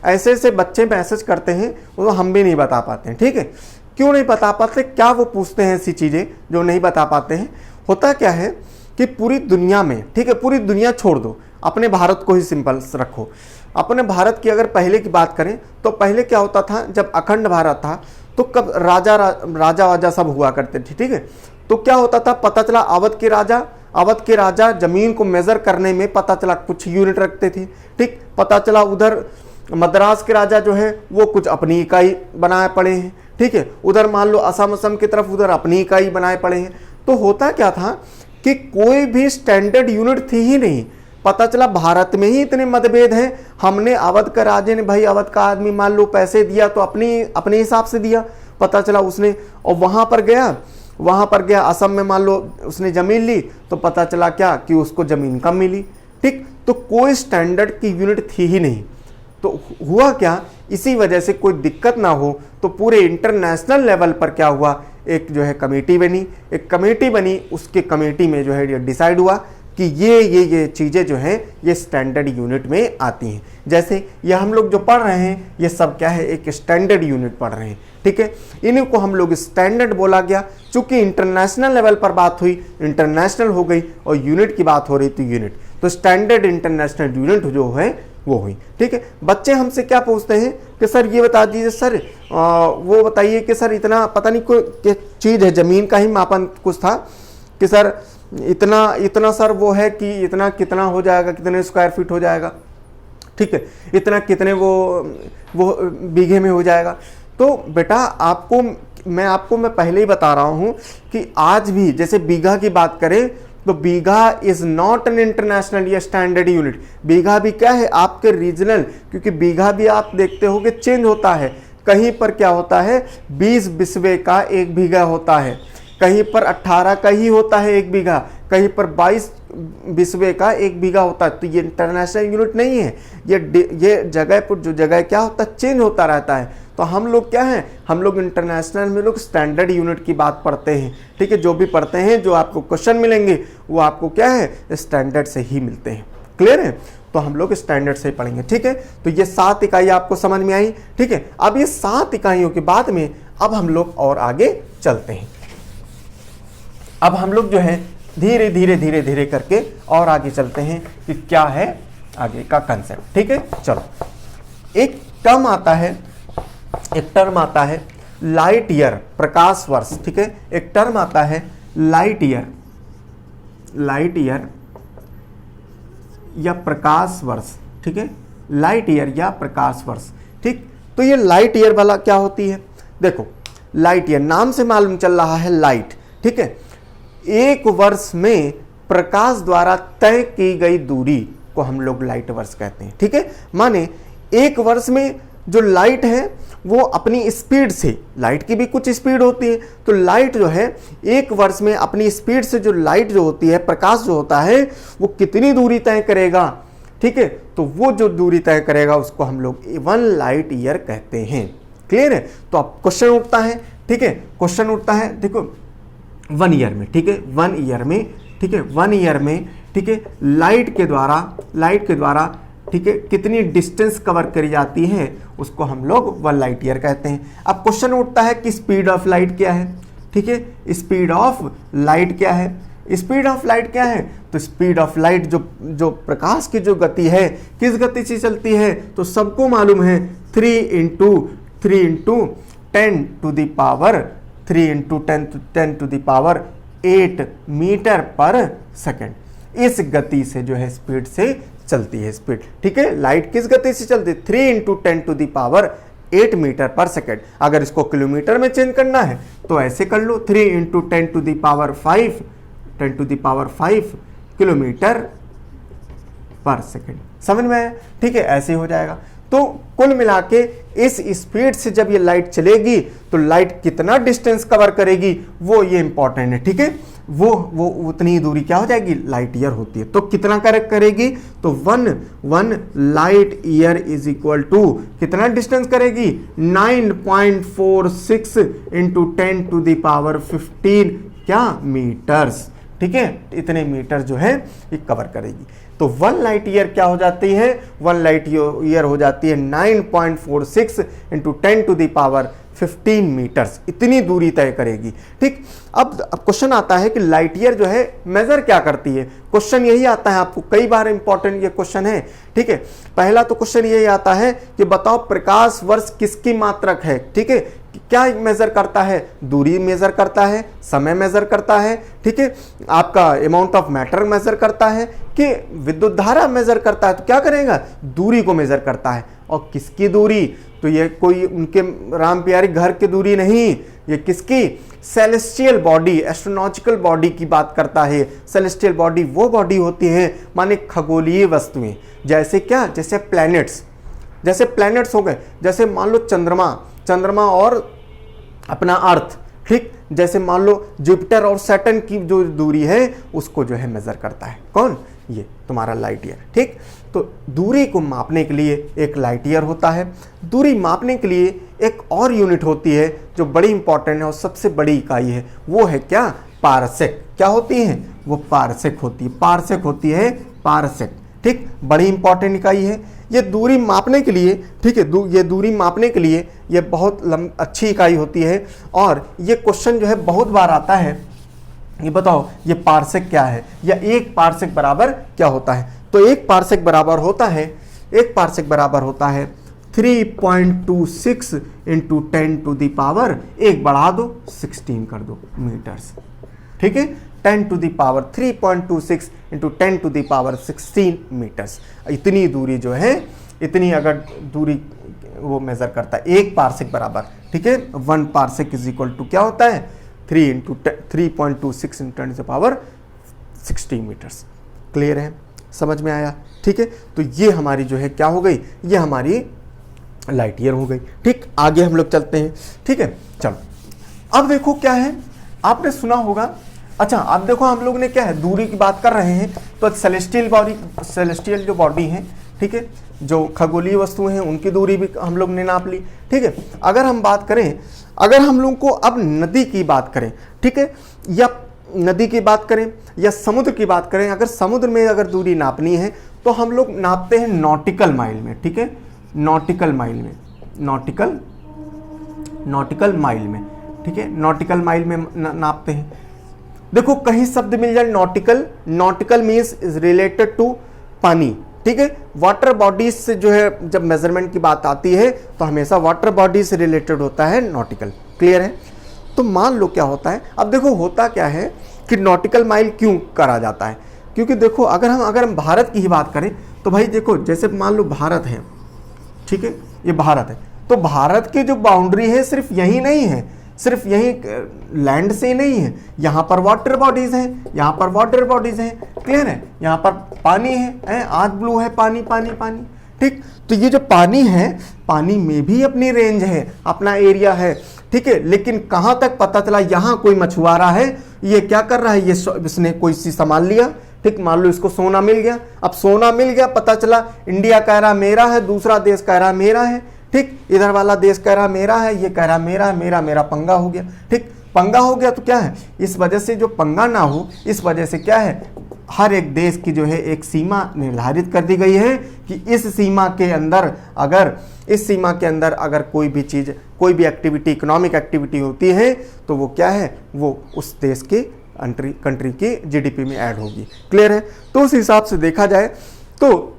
ऐसे ऐसे बच्चे मैसेज करते हैं वो हम भी नहीं बता पाते हैं, ठीक है। क्यों नहीं बता पाते, क्या वो पूछते हैं ऐसी चीज़ें जो नहीं बता पाते हैं। होता क्या है कि पूरी दुनिया में, ठीक है, पूरी दुनिया छोड़ दो, अपने भारत को ही सिंपल रखो। अपने भारत की अगर पहले की बात करें तो पहले क्या होता था, जब अखंड भारत था तो कब राजा सब हुआ करते थे, ठीक है। तो क्या होता था, पता चला अवध के राजा जमीन को मेजर करने में पता चला कुछ यूनिट रखते थे, ठीक। पता चला उधर मद्रास के राजा जो है वो कुछ अपनी इकाई बनाए पड़े हैं, ठीक है। उधर मान लो असम की तरफ उधर अपनी इकाई बनाए पड़े हैं। तो होता क्या था कि कोई भी स्टैंडर्ड यूनिट थी ही नहीं। पता चला भारत में ही इतने मतभेद हैं। हमने अवध का राजे ने, भाई अवध का आदमी मान लो पैसे दिया तो अपने हिसाब से दिया, पता चला उसने, और वहां पर गया असम में मान लो उसने जमीन ली तो पता चला क्या कि उसको जमीन कम मिली, ठीक। तो कोई स्टैंडर्ड की यूनिट थी ही नहीं। तो हुआ क्या, इसी वजह से कोई दिक्कत ना हो तो पूरे इंटरनेशनल लेवल पर क्या हुआ, एक जो है कमेटी बनी, उसके कमेटी में जो है ये डिसाइड हुआ कि ये चीज़ें जो हैं ये स्टैंडर्ड यूनिट में आती हैं। जैसे ये हम लोग जो पढ़ रहे हैं ये सब क्या है, एक स्टैंडर्ड यूनिट पढ़ रहे हैं, ठीक है। इन्हीं को हम लोग स्टैंडर्ड बोला गया। चूंकि इंटरनेशनल लेवल पर बात हुई, इंटरनेशनल हो गई, और यूनिट की बात हो रही थी यूनिट, तो स्टैंडर्ड इंटरनेशनल यूनिट जो है वो हुई, ठीक है। बच्चे हमसे क्या पूछते हैं कि सर ये बता दीजिए सर, वो बताइए कि सर इतना पता नहीं कोई चीज़ है, ज़मीन का ही मापन कुछ था कि सर इतना सर वो है कि इतना कितना हो जाएगा, कितने स्क्वायर फीट हो जाएगा, ठीक है, इतना कितने वो बीघे में हो जाएगा। तो बेटा मैं पहले ही बता रहा हूँ कि आज भी जैसे बीघा की बात करें तो बीघा इज नॉट एन इंटरनेशनल या स्टैंडर्ड यूनिट। बीघा भी क्या है आपके रीजनल, क्योंकि बीघा भी आप देखते हो कि चेंज होता है। कहीं पर क्या होता है 20 बिस्वे का 1 बीघा होता है, कहीं पर 18 का ही होता है 1 बीघा, कहीं पर 22 बिस्वे का 1 बीघा होता है। तो ये इंटरनेशनल यूनिट नहीं है, ये जगह पर जो जगह क्या होता है चेंज होता रहता है। तो हम लोग क्या हैं, हम लोग इंटरनेशनल में लोग स्टैंडर्ड यूनिट की बात पढ़ते हैं, ठीक है। जो भी पढ़ते हैं, जो आपको क्वेश्चन मिलेंगे वो आपको क्या है स्टैंडर्ड से ही मिलते हैं। क्लियर है? तो हम लोग स्टैंडर्ड से ही पढ़ेंगे, ठीक है। तो ये 7 इकाई आपको समझ में आई, ठीक है। अब ये 7 इकाइयों के बाद में अब हम लोग और आगे चलते हैं। अब हम लोग जो है धीरे धीरे धीरे धीरे करके और आगे चलते हैं कि क्या है आगे का कंसेप्ट, ठीक है। चलो, एक टर्म आता है लाइट ईयर, प्रकाश वर्ष, ठीक है। एक टर्म आता है लाइट ईयर या प्रकाश वर्ष, ठीक है। लाइट ईयर या प्रकाश वर्ष, ठीक। तो ये लाइट ईयर वाला क्या होती है, देखो लाइट ईयर नाम से मालूम चल रहा है लाइट, ठीक है। एक वर्ष में प्रकाश द्वारा तय की गई दूरी को हम लोग लाइट वर्ष कहते हैं, ठीक है। माने एक वर्ष में जो लाइट है वो अपनी स्पीड से, लाइट की भी कुछ स्पीड होती है, तो लाइट जो है एक वर्ष में अपनी स्पीड से जो लाइट जो होती है, प्रकाश जो होता है वो कितनी दूरी तय करेगा, ठीक है। तो वो जो दूरी तय करेगा उसको हम लोग 1 लाइट ईयर कहते हैं। क्लियर है? तो अब क्वेश्चन उठता है, ठीक है। क्वेश्चन उठता है, देखो 1 ईयर में, ठीक है, 1 ईयर में, ठीक है, 1 ईयर में, ठीक है, लाइट के द्वारा ठीक है कितनी डिस्टेंस कवर करी जाती है उसको हम लोग 1 लाइट ईयर कहते हैं। अब क्वेश्चन उठता है कि स्पीड ऑफ लाइट क्या है, ठीक है। स्पीड ऑफ लाइट क्या है, स्पीड ऑफ लाइट क्या है, तो स्पीड ऑफ लाइट जो प्रकाश की जो गति है किस गति से चलती है, तो सबको मालूम है 3 into 10 to the power 8 metre per second. इस गति से जो है स्पीड से चलती है स्पीड, ठीक है। लाइट किस गति से चलती है 3 into 10 to the power 8 metre per second. अगर इसको किलोमीटर में चेंज करना है तो ऐसे कर लो 3 into 10 to the power 5 kilometre per second. समझ में आया? ठीक है, ऐसे हो जाएगा। तो कुल मिला के इस स्पीड से जब ये लाइट चलेगी तो लाइट कितना डिस्टेंस कवर करेगी वो ये इंपॉर्टेंट है, ठीक है। वो उतनी दूरी क्या हो जाएगी लाइट ईयर होती है। तो कितना करेगी, तो 1 light year is equal to कितना डिस्टेंस करेगी 9.46 इंटू 10 टू द पावर 15 क्या मीटर्स, ठीक है। इतने मीटर जो है ये कवर करेगी। तो 1 लाइट ईयर क्या हो जाती है, 1 लाइट ईयर हो जाती है 9.46 into 10 to the power 15 metres, इतनी दूरी तय करेगी, ठीक। अब क्वेश्चन आता है कि लाइट ईयर जो है मेजर क्या करती है। क्वेश्चन यही आता है आपको, कई बार इंपॉर्टेंट ये क्वेश्चन है, ठीक है। पहला तो क्वेश्चन यही आता है कि बताओ प्रकाश वर्ष किसकी मात्रक है, ठीक है। क्या मेजर करता है, दूरी मेजर करता है, समय मेजर करता है, ठीक है, आपका अमाउंट ऑफ मैटर मेजर करता है कि विद्युत धारा मेजर करता है। तो क्या करेगा, दूरी को मेजर करता है। और किसकी दूरी, तो ये कोई उनके राम प्यारे घर की दूरी नहीं, ये किसकी, सेलेस्टियल बॉडी, एस्ट्रोनॉटिकल बॉडी की बात करता है। सेलेस्टियल बॉडी वो बॉडी होती है माने खगोलीय वस्तुएं, जैसे क्या, जैसे प्लैनेट्स हो गए, जैसे मान लो चंद्रमा और अपना अर्थ, ठीक। जैसे मान लो जुपिटर और सैटर्न की जो दूरी है उसको जो है मेजर करता है कौन, ये तुम्हारा लाइट ईयर, ठीक। तो दूरी को मापने के लिए एक लाइट ईयर होता है। दूरी मापने के लिए एक और यूनिट होती है जो बड़ी इंपॉर्टेंट है और सबसे बड़ी इकाई है, वो है क्या, पारसेक। क्या होती है वो, पारसेक होती है, पारसेक, ठीक। बड़ी इंपॉर्टेंट इकाई है ये दूरी मापने के लिए, ठीक है। ये दूरी मापने के लिए ये बहुत अच्छी इकाई होती है। और ये क्वेश्चन जो है बहुत बार आता है, ये बताओ ये पारसेक क्या है, या एक पारसेक बराबर क्या होता है। तो एक पारसेक बराबर होता है 3.26 इंटू 10 टू द पावर, एक बढ़ा दो 16 कर दो मीटर्स, ठीक है। 10 to the power 3.26 into 10 to the power 16 metres, इतनी दूरी जो है, इतनी अगर दूरी वो मेजर करता है एक पारसेक बराबर, ठीक है। 1 पारसेक इज इक्वल टू क्या होता है 3.26 into 10 to the power 60 metres. Clear है, समझ में आया? ठीक है, तो ये हमारी जो है क्या हो गई, ये हमारी लाइट ईयर हो गई। ठीक, आगे हम लोग चलते हैं। ठीक है, चलो अब देखो क्या है, आपने सुना होगा, अच्छा अब देखो हम लोग ने क्या है, दूरी की बात कर रहे हैं, तो सेलेस्टियल बॉडी, सेलेस्टियल जो बॉडी है, ठीक है, जो खगोलीय वस्तुएं हैं उनकी दूरी भी हम लोग ने नाप ली। ठीक है, अगर हम बात करें, अगर हम लोग को अब नदी की बात करें, ठीक है, या नदी की बात करें या समुद्र की बात करें, अगर समुद्र में अगर दूरी नापनी है तो हम लोग नापते हैं नॉटिकल माइल में। ठीक है, नॉटिकल माइल में, नॉटिकल माइल में, ठीक है, नॉटिकल माइल में नापते हैं। देखो कहीं शब्द मिल जाए nautical, nautical means is related to पानी। ठीक है, वाटर बॉडीज से जो है जब मेजरमेंट की बात आती है तो हमेशा वाटर बॉडीज से रिलेटेड होता है नॉटिकल। क्लियर है? तो मान लो क्या होता है, अब देखो होता क्या है कि नॉटिकल माइल क्यों करा जाता है, क्योंकि देखो अगर हम भारत की ही बात करें तो भाई देखो जैसे मान लो भारत है, ठीक है, ये भारत है, तो भारत की जो बाउंड्री है सिर्फ यही नहीं है, सिर्फ यही लैंड से ही नहीं है, यहाँ पर वाटर बॉडीज हैं, यहाँ पर वाटर बॉडीज हैं। क्लियर है? यहाँ पर पानी है, आध ब्लू है, पानी पानी पानी। ठीक, तो ये जो पानी है, पानी में भी अपनी रेंज है, अपना एरिया है। ठीक है, लेकिन कहाँ तक पता चला, यहाँ कोई मछुआरा है, ये क्या कर रहा है, ये इसने कोई चीज संभाल लिया। ठीक, मान लो इसको सोना मिल गया, अब सोना मिल गया, पता चला इंडिया कह रहा मेरा है, दूसरा देश कह रहा मेरा है। ठीक, इधर वाला देश कह रहा मेरा है, ये कह रहा मेरा है, मेरा पंगा हो गया। ठीक, पंगा हो गया तो क्या है, इस वजह से जो पंगा ना हो, इस वजह से क्या है, हर एक देश की जो है एक सीमा निर्धारित कर दी गई है कि इस सीमा के अंदर अगर कोई भी चीज, कोई भी एक्टिविटी, इकोनॉमिक एक्टिविटी होती है तो वो क्या है, वो उस देश के कंट्री की जीडीपी में ऐड होगी। क्लियर है? तो उस हिसाब से देखा जाए तो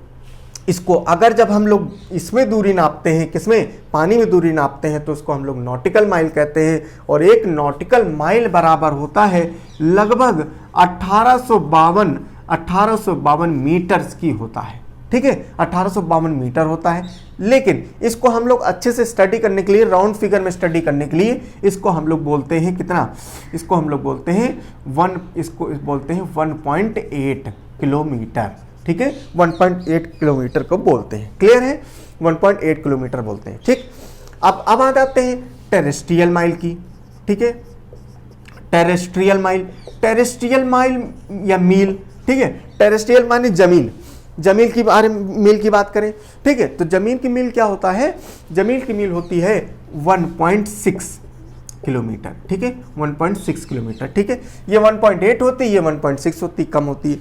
इसको अगर जब हम लोग इसमें दूरी नापते हैं, किसमें, पानी में दूरी नापते हैं, तो उसको हम लोग नॉटिकल माइल कहते हैं। और एक नॉटिकल माइल बराबर होता है लगभग 1852 मीटर्स की होता है। ठीक है, 1852 मीटर होता है। लेकिन इसको हम लोग अच्छे से स्टडी करने के लिए, राउंड फिगर में स्टडी करने के लिए, इसको हम लोग बोलते हैं कितना, इसको हम लोग बोलते हैं 1.8 किलोमीटर। ठीक है, 1.8 किलोमीटर को बोलते हैं। क्लियर है? 1.8 किलोमीटर बोलते हैं। ठीक, अब आ जाते हैं टेरेस्ट्रियल माइल की। ठीक है, टेरेस्ट्रियल माइल या मील। ठीक है, टेरेस्ट्रियल माने जमीन, जमीन की बारे मील की बात करें। ठीक है, तो जमीन की मील क्या होता है, जमीन की मील होती है 1.6 किलोमीटर। ठीक है, 1.6 किलोमीटर। ठीक है, ये 1.8 होती है, ये 1.6 होती, कम होती है।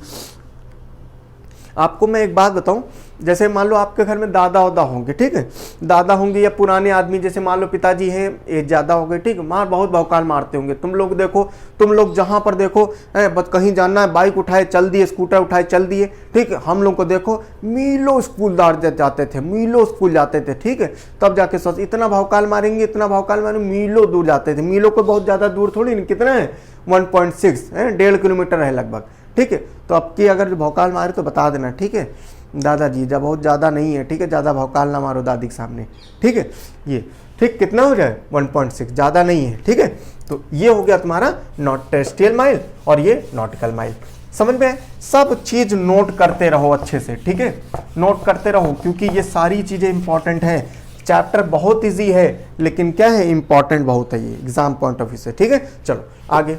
आपको मैं एक बात बताऊं, जैसे मान लो आपके घर में दादा होंगे, ठीक है, दादा होंगे या पुराने आदमी, जैसे मान लो पिताजी हैं, एज ज़्यादा हो गए, ठीक है, बहुत भौकाल मारते होंगे। तुम लोग देखो, तुम लोग जहाँ पर देखो, बस कहीं जाना है, बाइक उठाए चल दिए, स्कूटर उठाए चल दिए। ठीक है, हम लोग को देखो मीलों स्कूलदार जाते थे, मीलों स्कूल जाते थे। ठीक है, तब जाके सोच, इतना भौकाल मारेंगे, इतना भौकाल मारेंगे, मीलों दूर जाते थे। मीलों को बहुत ज़्यादा दूर थोड़ी नहीं, कितना है, 1.6 है, 1.5 किलोमीटर है लगभग। ठीक है, तो अब की अगर भौकाल मारे तो बता देना। ठीक है दादाजी, जब बहुत ज़्यादा नहीं है, ठीक है, ज़्यादा भौकाल ना मारो दादी के सामने। ठीक है, ये ठीक कितना हो जाए, 1.6, ज़्यादा नहीं है। ठीक है, तो ये हो गया तुम्हारा टेरेस्ट्रियल माइल और ये नॉटिकल माइल। समझ में? सब चीज़ नोट करते रहो अच्छे से। ठीक है, नोट करते रहो, क्योंकि ये सारी चीज़ें इंपॉर्टेंट है। चैप्टर बहुत ईजी है, लेकिन क्या है, इंपॉर्टेंट बहुत है ये एग्जाम पॉइंट ऑफ व्यू से। ठीक है, चलो आगे।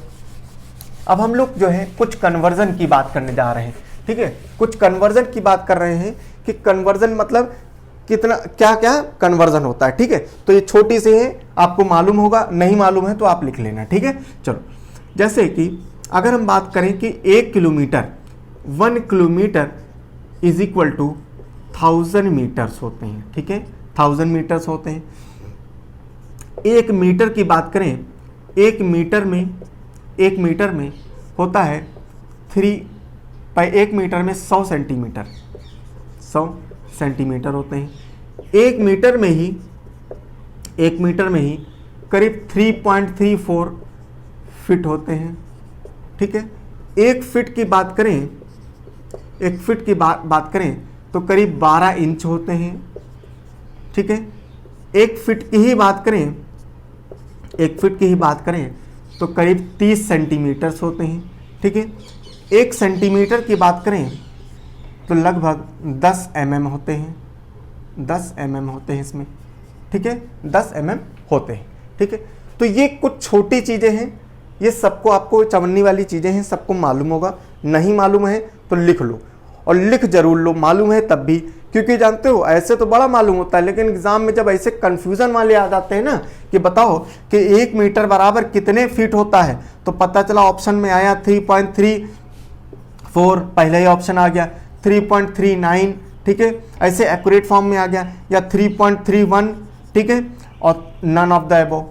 अब हम लोग जो है कुछ कन्वर्जन की बात करने जा रहे हैं। ठीक है, कुछ कन्वर्जन की बात कर रहे हैं कि कन्वर्जन मतलब कितना, क्या क्या कन्वर्जन होता है। ठीक है, तो ये छोटी सी है, आपको मालूम होगा, नहीं मालूम है तो आप लिख लेना। ठीक है, चलो, जैसे कि अगर हम बात करें कि 1 kilometre, 1 kilometre is equal to 1000 metres होते हैं। ठीक है, 1000 मीटर्स होते हैं। 1 मीटर की बात करें, 1 मीटर में होता है 1 मीटर में 100 सेंटीमीटर, 100 सेंटीमीटर होते हैं। 1 मीटर में ही करीब 3.34 फिट होते हैं। ठीक है, 1 फिट की बात करें तो करीब 12 इंच होते हैं। ठीक है, 1 फिट की ही बात करें तो करीब 30 सेंटीमीटर्स होते हैं। ठीक है, 1 सेंटीमीटर की बात करें तो लगभग 10 mm होते हैं, 10 mm होते हैं इसमें, ठीक है, 10 mm होते हैं, ठीक है। तो ये कुछ छोटी चीज़ें हैं, ये सबको आपको चवन्नी वाली चीज़ें हैं, सबको मालूम होगा। नहीं मालूम है तो लिख लो, और लिख जरूर लो, मालूम है तब भी, क्योंकि जानते हो ऐसे तो बड़ा मालूम होता है, लेकिन एग्जाम में जब ऐसे कंफ्यूजन वाले आ जाते हैं ना कि बताओ कि 1 मीटर बराबर कितने फीट होता है, तो पता चला ऑप्शन में आया 3.34, पहला ही ऑप्शन आ गया 3.39, ठीक है, ऐसे एक्यूरेट फॉर्म में आ गया, या 3.31, ठीक है, और none of the above.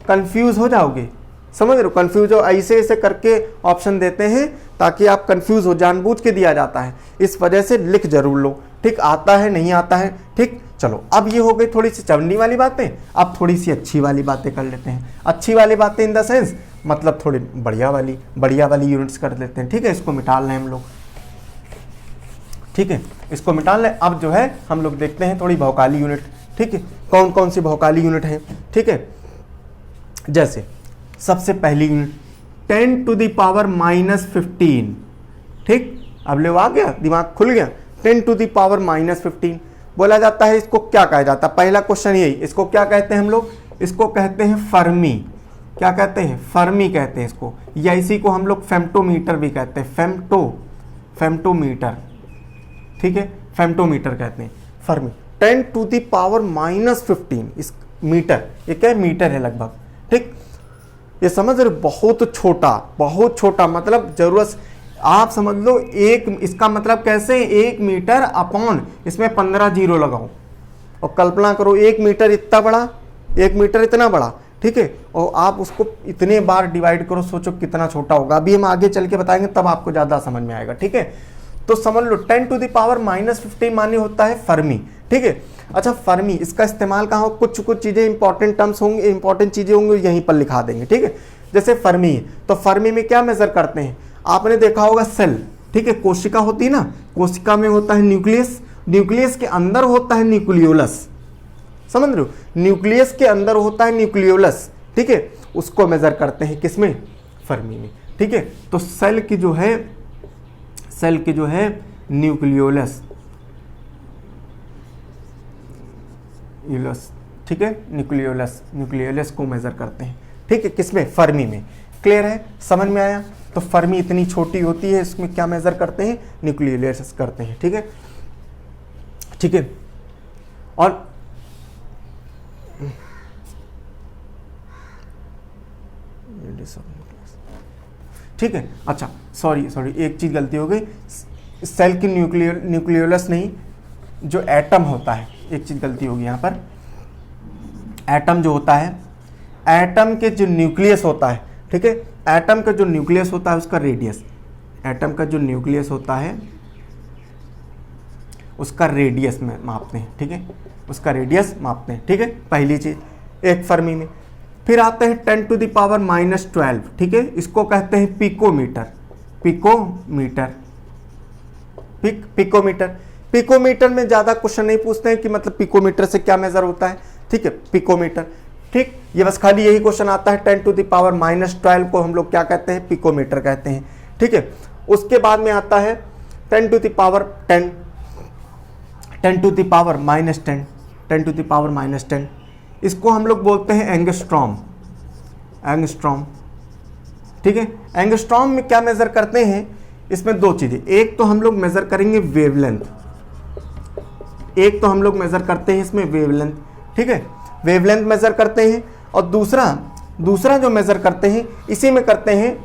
Confuse हो जाओगे, समझ रहे हो, कंफ्यूज हो, ऐसे ऐसे करके ऑप्शन देते हैं ताकि आप कंफ्यूज हो, जानबूझ के दिया जाता है, इस वजह से लिख जरूर लो, ठीक, आता है नहीं आता है, ठीक। चलो अब ये हो गई थोड़ी सी चवन्नी वाली बातें, अब थोड़ी सी अच्छी वाली बातें कर लेते हैं। अच्छी वाली बातें इन द सेंस मतलब थोड़ी बढ़िया वाली यूनिट्स कर लेते हैं, ठीक है। इसको मिटा लें हम लोग, ठीक है, इसको मिटा लें। अब जो है हम लोग देखते हैं थोड़ी भौकाली यूनिट, ठीक है, कौन कौन सी भौकाली यूनिट है, ठीक है। जैसे सबसे पहली यूनिट 10 टू द पावर -15, ठीक, अब ले आ गया, दिमाग खुल गया। 10 टू द पावर -15 बोला जाता है, इसको क्या कहा जाता है, पहला क्वेश्चन यही, इसको क्या कहते हैं हम लोग, इसको कहते हैं फर्मी। क्या कहते हैं, फर्मी कहते हैं इसको, या इसी को हम लोग फेम्टोमीटर भी कहते हैं, फेम्टोमीटर, ठीक है, फेम्टोमीटर कहते हैं, फर्मी। 10 टू द पावर -15 इस मीटर, ये क्या मीटर है लगभग, ठीक, ये समझ रहे, बहुत छोटा, मतलब जरूरत आप समझ लो, एक, इसका मतलब कैसे, 1 मीटर अपॉन इसमें 15 जीरो लगाओ, और कल्पना करो 1 मीटर इतना बड़ा, 1 मीटर इतना बड़ा, ठीक है, और आप उसको इतने बार डिवाइड करो, सोचो कितना छोटा होगा। अभी हम आगे चल के बताएंगे, तब आपको ज़्यादा समझ में आएगा, ठीक है। तो समझ लो 10 टू द पावर -15 माने होता है फर्मी, ठीक है। अच्छा, फर्मी इसका इस्तेमाल कहाँ हो, कुछ चीज़ें इंपॉर्टेंट टर्म्स होंगे, इंपॉर्टेंट चीज़ें होंगी, यहीं पर लिखा देंगे, ठीक है। जैसे फर्मी, तो फर्मी में क्या मेजर करते हैं, आपने देखा होगा सेल, ठीक है, कोशिका होती है ना, कोशिका में होता है न्यूक्लियस, न्यूक्लियस के अंदर होता है न्यूक्लियोलस, समझ रहे हो, न्यूक्लियस के अंदर होता है न्यूक्लियोलस, ठीक है, उसको मेजर करते हैं किसमें, फर्मी में, ठीक है। तो सेल की जो है न्यूक्लियोलस, ठीक है, न्यूक्लियोलस को मेजर करते हैं, ठीक है, किसमें, फर्मी में। क्लियर है, समझ में आया। तो फर्मी इतनी छोटी होती है, इसमें क्या मेजर करते हैं, न्यूक्लियोलस करते हैं, ठीक है, ठीक है। और ठीक है, अच्छा सॉरी एक चीज गलती हो गई, सेल की न्यूक्लियोलस नहीं, जो एटम होता है, एक चीज गलती होगी यहाँ पर, एटम जो होता है, एटम के जो न्यूक्लियस होता है, ठीक है, एटम का जो न्यूक्लियस होता है उसका रेडियस, एटम का जो न्यूक्लियस होता है उसका रेडियस में मापते हैं, ठीक है, उसका रेडियस मापते हैं, ठीक है, पहली चीज एक फर्मी में। फिर आते हैं 10 टू द पावर -12, ठीक है, इसको कहते हैं पिकोमीटर, पिकोमीटर में ज्यादा क्वेश्चन नहीं पूछते हैं कि मतलब पिकोमीटर से क्या मेजर होता है, ठीक है, पिकोमीटर, ठीक, ये बस खाली यही क्वेश्चन आता है, 10 टू द पावर -12 को हम लोग क्या कहते हैं, पिकोमीटर कहते हैं, ठीक है। उसके बाद में आता है 10 to the power 10, 10 to the power -10, 10 to the power -10, इसको हम लोग बोलते हैं एंगस्ट्रॉम, ठीक है। एंगस्ट्रॉम में क्या मेजर करते हैं, इसमें दो चीजें, एक तो हम लोग मेजर करेंगे वेवलेंथ, एक तो हम लोग मेजर करते हैं इसमें वेवलेंथ, ठीक है, वेवलेंथ मेजर करते हैं, और दूसरा जो मेजर करते हैं इसी में करते हैं,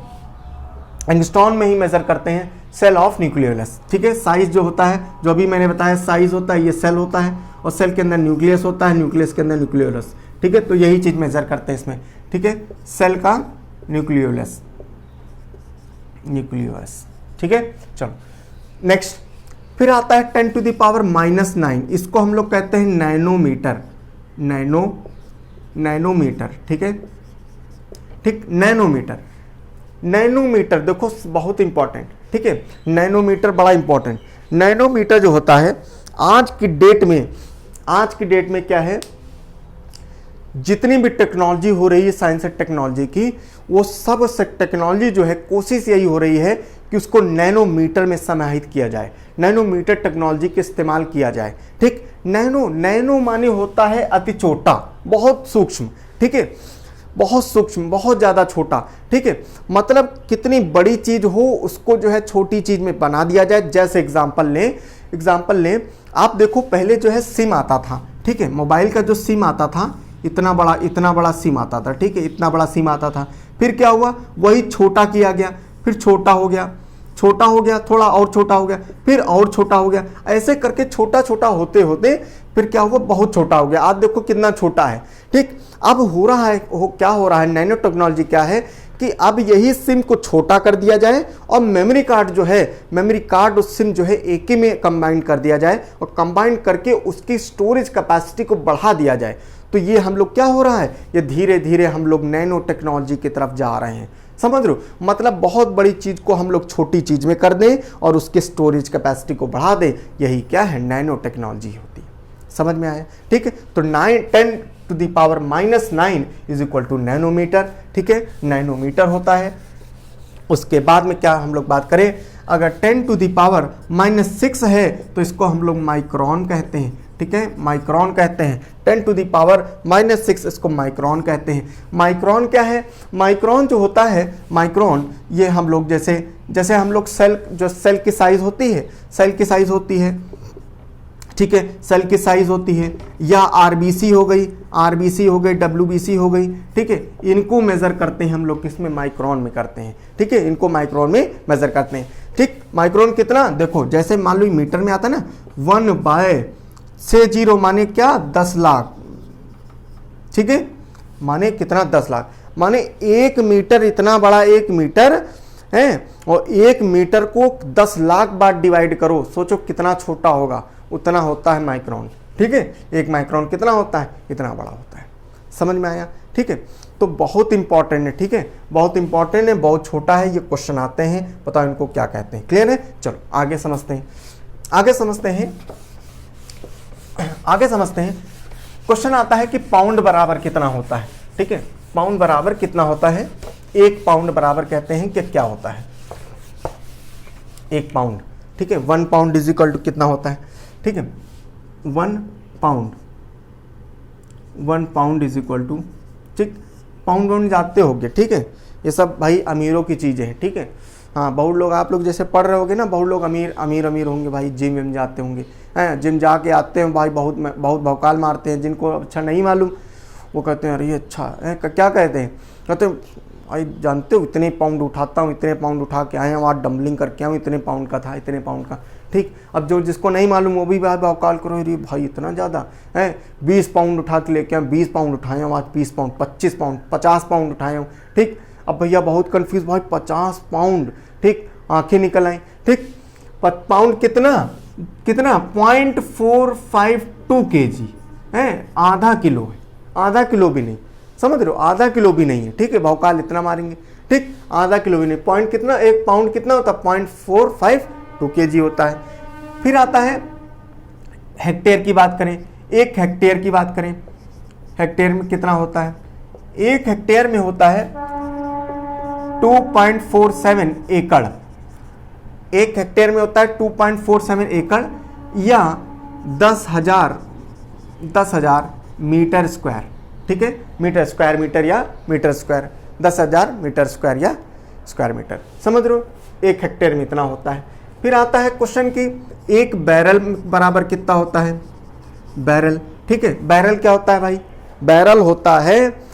एंगस्ट्रॉम में ही मेजर करते हैं सेल ऑफ न्यूक्लियोलस, ठीक है। साइज जो होता है, जो अभी मैंने बताया साइज होता है, ये सेल होता है, और सेल के अंदर न्यूक्लियस होता है, न्यूक्लियस के अंदर न्यूक्लियोलस, ठीक है, तो यही चीज मेजर करते हैं इसमें, ठीक है, सेल का न्यूक्लियोलस, ठीक है। चलो नेक्स्ट, फिर आता है 10 टू द पावर -9, इसको हम लोग कहते हैं नैनोमीटर, नैनोमीटर, ठीक है, ठीक, नैनोमीटर देखो बहुत इंपॉर्टेंट, ठीक है, नैनोमीटर बड़ा इंपॉर्टेंट। नैनोमीटर जो होता है आज की डेट में क्या है, जितनी भी टेक्नोलॉजी हो रही है साइंस एंड टेक्नोलॉजी की, वो सब टेक्नोलॉजी जो है कोशिश यही हो रही है कि उसको नैनोमीटर में समाहित किया जाए, नैनोमीटर टेक्नोलॉजी के इस्तेमाल किया जाए। ठीक, नैनो माने होता है अति छोटा, बहुत सूक्ष्म, ठीक है, बहुत सूक्ष्म, बहुत ज़्यादा छोटा। ठीक है, मतलब कितनी बड़ी चीज़ हो उसको जो है छोटी चीज़ में बना दिया जाए। जैसे एग्जाम्पल लें, आप देखो पहले जो है सिम आता था, ठीक है, मोबाइल का जो सिम आता था इतना बड़ा सिम आता था, ठीक है, इतना बड़ा सिम आता था। फिर क्या हुआ, वही छोटा किया गया, फिर छोटा हो गया, थोड़ा और छोटा हो गया, फिर और छोटा हो गया, ऐसे करके छोटा छोटा होते होते फिर क्या हुआ, बहुत छोटा हो गया। आज देखो कितना छोटा है। ठीक, अब क्या हो रहा है, नैनो टेक्नोलॉजी क्या है कि अब यही सिम को छोटा कर दिया जाए और मेमोरी कार्ड उस सिम जो है एक ही में कंबाइन कर दिया जाए और कंबाइन करके उसकी स्टोरेज कैपेसिटी को बढ़ा दिया जाए। तो ये हम लोग क्या हो रहा है, ये धीरे धीरे हम लोग नैनो टेक्नोलॉजी की तरफ जा रहे हैं। समझ रहे हो, मतलब बहुत बड़ी चीज को हम लोग छोटी चीज में कर दें और उसके स्टोरेज कैपेसिटी को बढ़ा दें, यही क्या है, नैनो टेक्नोलॉजी होती है। समझ में आया? ठीक है, तो 10 to the power -9 is equal to nanometre. ठीक है, नैनोमीटर होता है। उसके बाद में क्या हम लोग बात करें, अगर 10 to the power -6 है तो इसको हम लोग माइक्रोन कहते हैं। ठीक है, माइक्रोन कहते हैं। 10 to the power -6 इसको माइक्रोन कहते हैं। माइक्रोन क्या है, माइक्रोन जो होता है, माइक्रोन ये हम लोग जैसे हम लोग सेल की साइज होती है, ठीक है, सेल की साइज होती है, या आरबीसी हो गई, डब्ल्यूबीसी हो गई, ठीक है, इनको मेजर करते हैं हम लोग किसमें, माइक्रोन में करते हैं। ठीक है, इनको माइक्रोन में मेजर करते हैं। ठीक, माइक्रोन कितना, देखो जैसे मान लो मीटर में आता है ना, 1/0 माने क्या, 10 लाख। ठीक है, माने कितना, 10 लाख, माने 1 मीटर, इतना बड़ा 1 मीटर है, और 1 मीटर को 10 लाख बार डिवाइड करो, सोचो कितना छोटा होगा, उतना होता है माइक्रोन। ठीक है, 1 माइक्रोन कितना होता है, इतना बड़ा होता है। समझ में आया? ठीक है, तो बहुत इंपॉर्टेंट है। ठीक है, बहुत इंपॉर्टेंट है, बहुत छोटा है, ये क्वेश्चन आते हैं, बताओ इनको क्या कहते हैं। क्लियर है? चलो आगे समझते हैं। क्वेश्चन आता है कि पाउंड बराबर कितना होता है। ठीक है, पाउंड बराबर कितना होता है, 1 पाउंड बराबर कहते हैं कि क्या होता है, 1 पाउंड। ठीक है, 1 पाउंड इज इक्वल टू कितना होता है, ठीक है, 1 पाउंड इज इक्वल टू, ठीक, पाउंड जानते होगे। ठीक है, ये सब भाई अमीरों की चीज़ें हैं। ठीक है, हाँ, बहुत लोग, आप लोग जैसे पढ़ रहे होगे ना, बहुत लोग अमीर होंगे भाई, जिम विम जाते होंगे, हैं, जिम जाके आते हैं भाई, बहुत भौकाल मारते हैं। जिनको अच्छा नहीं मालूम वो कहते हैं अरे अच्छा है, क्या कहते हैं, कहते हैं भाई जानते हो इतने पाउंड उठाता हूँ, इतने पाउंड उठा के आए हैं, वहाँ डंबलिंग करके आऊँ, इतने पाउंड का था, इतने पाउंड का। ठीक, अब जिसको नहीं मालूम वो भी भाई भौकाल करो, अरे भाई इतना ज़्यादा है, 20 पाउंड उठा के लेके आए, 20 पाउंड उठाए हूँ आज, 20 पाउंड, 25 पाउंड, 50 पाउंड उठाए हूँ। ठीक, अब भैया बहुत कन्फ्यूज, भाई 50 पाउंड, ठीक, आंखें निकल आई। ठीक, पाउंड कितना 0.452 kg है, आधा किलो है, आधा किलो भी नहीं, समझ रहे हो, आधा किलो भी नहीं है। ठीक है, भौकाल इतना मारेंगे। ठीक, आधा किलो भी नहीं, पॉइंट कितना, 1 पाउंड कितना होता है, 0.452 kg होता है। फिर आता है हेक्टेयर की बात करें, 1 हेक्टेयर की बात करें, हेक्टेयर में कितना होता है, 1 हेक्टेयर में होता है 2.47 एकड़। 1 हेक्टेयर में होता है 2.47 एकड़ या 10,000 मीटर स्क्वायर। ठीक है, मीटर स्क्वायर या मीटर स्क्वायर, 10,000 मीटर स्क्वायर या स्क्वायर मीटर, समझ रहे हो, 1 हेक्टेयर में इतना होता है। फिर आता है क्वेश्चन की 1 बैरल बराबर कितना होता है, बैरल। ठीक है, बैरल क्या होता है भाई, बैरल होता है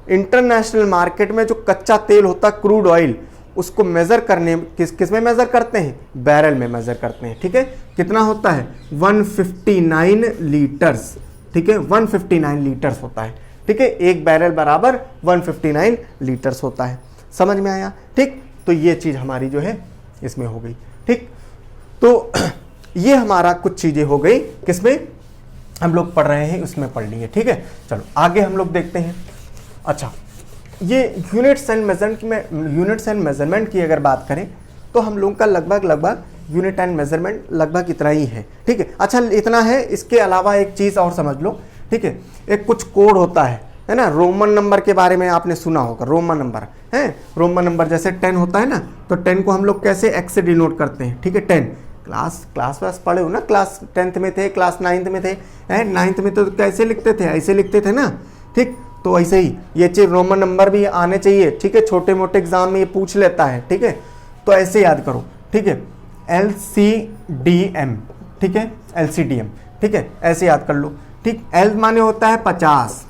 इंटरनेशनल मार्केट में जो कच्चा तेल होता है, क्रूड ऑयल, उसको मेजर करने किस में मेजर करते हैं, बैरल में मेजर करते हैं। ठीक है, कितना होता है, 159 लीटर्स। ठीक है, 159 लीटर्स होता है। ठीक है, 1 बैरल बराबर 159 लीटर्स होता है। समझ में आया? ठीक, तो ये चीज़ हमारी जो है इसमें हो गई। ठीक, तो ये हमारा कुछ चीज़ें हो गई किसमें हम लोग पढ़ रहे हैं, उसमें पढ़ लिए। ठीक है, चलो आगे हम लोग देखते हैं। अच्छा, ये यूनिट्स एंड मेजरमेंट की अगर बात करें तो हम लोग का लगभग यूनिट एंड मेजरमेंट लगभग इतना ही है। ठीक है, अच्छा इतना है, इसके अलावा एक चीज़ और समझ लो। ठीक है, एक कुछ कोड होता है, है ना। रोमन नंबर के बारे में आपने सुना होगा, रोमन नंबर है, रोमन नंबर जैसे 10 होता है ना, तो 10 को हम लोग कैसे x से डिनोट करते हैं, ठीक है। 10 क्लास वास पढ़े हो ना, क्लास 10th में थे, क्लास 9th में थे, 9th में तो कैसे लिखते थे, ऐसे लिखते थे ना, ठीक। तो ऐसे ही ये चीज रोमन नंबर भी आने चाहिए, ठीक है। छोटे मोटे एग्जाम में ये पूछ लेता है, ठीक है। तो ऐसे याद करो, ठीक है। LCDM, ठीक है, LCDM, ठीक है, ऐसे याद कर लो, ठीक। L माने होता है 50,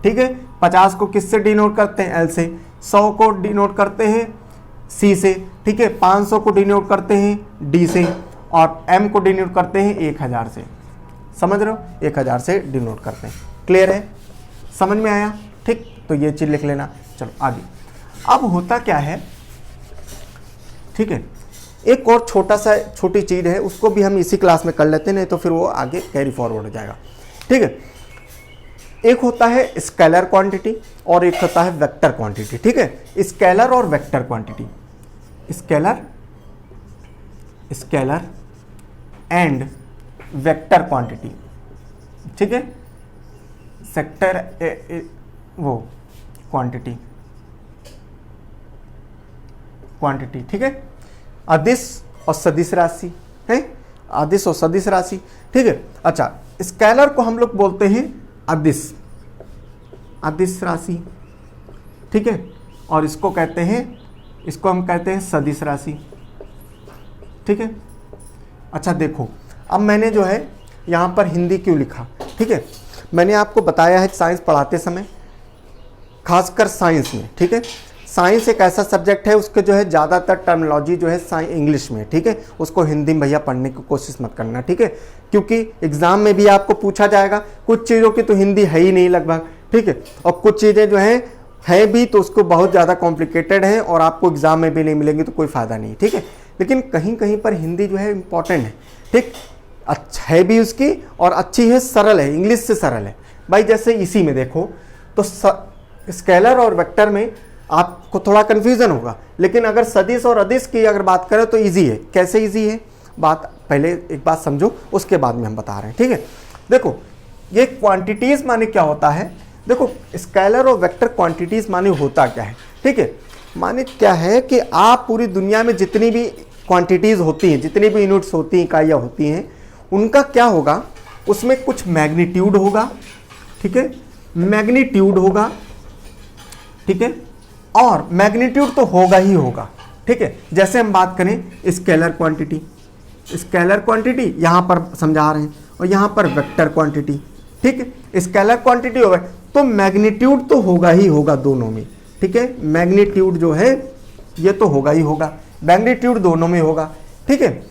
ठीक है। 50 को किससे डिनोट करते हैं, L से। 100 को डिनोट करते हैं C से, ठीक है। 500 को डिनोट करते हैं D से, और M को डिनोट करते हैं 1000 से। समझ रहे हो, 1000 से डिनोट करते हैं। क्लियर है, समझ में आया, ठीक। तो ये चीज लिख लेना। चलो आगे, अब होता क्या है, ठीक है, एक और छोटी चीज है, उसको भी हम इसी क्लास में कर लेते हैं, नहीं तो फिर वो आगे कैरी फॉरवर्ड हो जाएगा, ठीक है। एक होता है स्केलर क्वांटिटी और एक होता है वेक्टर क्वांटिटी, ठीक है। स्केलर और vector quantity, scalar and vector quantity, ठीक है। सेक्टर वो क्वांटिटी, ठीक है। अदिश और सदिश राशि है, अदिश और सदिश राशि, ठीक है। अच्छा, स्केलर को हम लोग बोलते हैं अदिश राशि, ठीक है। और इसको कहते हैं, इसको हम कहते हैं सदिश राशि, ठीक है। अच्छा देखो, अब मैंने जो है यहाँ पर हिंदी क्यों लिखा, ठीक है। मैंने आपको बताया है साइंस पढ़ाते समय, खासकर साइंस में, ठीक है। साइंस एक ऐसा सब्जेक्ट है, उसके जो है ज़्यादातर टर्मिनोलॉजी जो है इंग्लिश में, ठीक है। उसको हिंदी में भैया पढ़ने की कोशिश मत करना, ठीक है, क्योंकि एग्जाम में भी आपको पूछा जाएगा। कुछ चीज़ों की तो हिंदी है ही नहीं लगभग, ठीक है, और कुछ चीज़ें जो हैं भी तो उसको बहुत ज़्यादा कॉम्प्लिकेटेड है और आपको एग्जाम में भी नहीं मिलेंगी, तो कोई फ़ायदा नहीं, ठीक है। लेकिन कहीं कहीं पर हिंदी जो है इंपॉर्टेंट है, ठीक, अच्छा है भी उसकी और अच्छी है, सरल है, इंग्लिश से सरल है भाई। जैसे इसी में देखो तो स्केलर और वेक्टर में आपको थोड़ा कन्फ्यूजन होगा, लेकिन अगर सदिश और अदिश की अगर बात करें तो इजी है। कैसे इजी है, बात पहले एक बात समझो, उसके बाद में हम बता रहे हैं, ठीक है। देखो ये क्वांटिटीज माने क्या होता है, देखो स्केलर और वेक्टर क्वांटिटीज माने होता क्या है, ठीक है। माने क्या है कि आप पूरी दुनिया में जितनी भी क्वांटिटीज होती हैं, जितनी भी यूनिट्स होती हैं, इकाइयाँ होती हैं, उनका क्या होगा, उसमें कुछ मैग्नीट्यूड होगा, ठीक है, मैग्नीट्यूड होगा, ठीक है, और मैग्नीट्यूड तो होगा ही होगा, ठीक है। जैसे हम बात करें स्केलर क्वांटिटी यहाँ पर समझा रहे हैं, और यहाँ पर वेक्टर क्वांटिटी, ठीक है। स्केलर क्वांटिटी होगा तो मैग्नीट्यूड तो होगा ही होगा दोनों में, ठीक है। मैग्नीट्यूड जो है ये तो होगा ही होगा, मैग्नीट्यूड दोनों में होगा, ठीक है।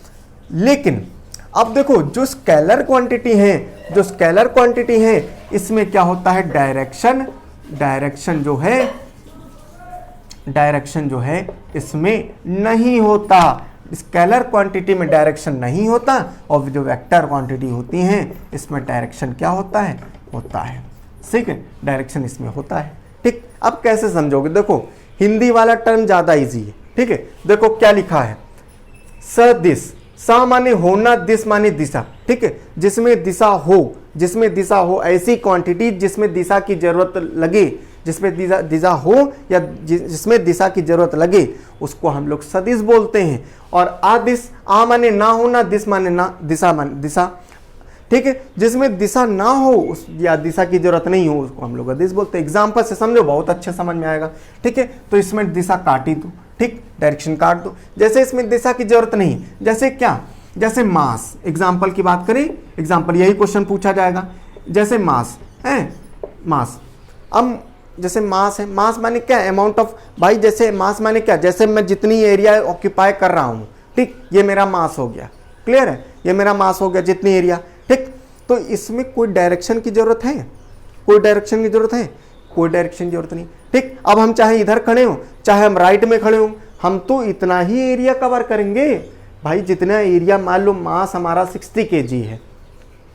लेकिन अब देखो जो स्केलर क्वांटिटी है, इसमें क्या होता है, डायरेक्शन जो है इसमें नहीं होता। स्केलर क्वांटिटी में डायरेक्शन नहीं होता, और जो वेक्टर क्वांटिटी होती हैं इसमें डायरेक्शन क्या होता है, ठीक है, डायरेक्शन इसमें होता है, ठीक। अब कैसे समझोगे, देखो हिंदी वाला टर्म ज़्यादा इजी है, ठीक है। देखो क्या लिखा है, सदिश, सा माने होना, दिश माने दिशा, ठीक है। जिसमें दिशा हो ऐसी क्वांटिटी जिसमें दिशा की जरूरत लगे, जिसमें दिशा हो या जिसमें दिशा की जरूरत लगे, उसको हम लोग सदिश बोलते हैं। और आदिश, आ माने ना होना, दिश माने ना, दिशा माने दिशा, ठीक है। जिसमें दिशा ना हो या दिशा की जरूरत नहीं हो, उसको हम लोग अदिश बोलते हैं। एग्जाम्पल से समझो, बहुत अच्छे समझ में आएगा, ठीक है। तो इसमें दिशा काटी दो, ठीक, डायरेक्शन काट दो। जैसे इसमें दिशा की जरूरत नहीं, जैसे क्या, जैसे मास, एग्जाम्पल की बात करें, एग्जाम्पल यही क्वेश्चन पूछा जाएगा। जैसे मास है, मास, अब जैसे मास है, मास माने क्या, अमाउंट ऑफ, भाई जैसे मास माने क्या, जैसे मैं जितनी एरिया ऑक्यूपाई कर रहा हूँ, ठीक, ये मेरा मास हो गया, क्लियर है, ये मेरा मास हो गया, जितनी एरिया, ठीक। तो इसमें कोई डायरेक्शन की जरूरत है, कोई डायरेक्शन की जरूरत नहीं, ठीक। अब हम चाहे इधर खड़े हो, चाहे हम राइट में खड़े हो, हम तो इतना ही एरिया कवर करेंगे भाई, जितना एरिया, मान लो मास हमारा 60 kg है,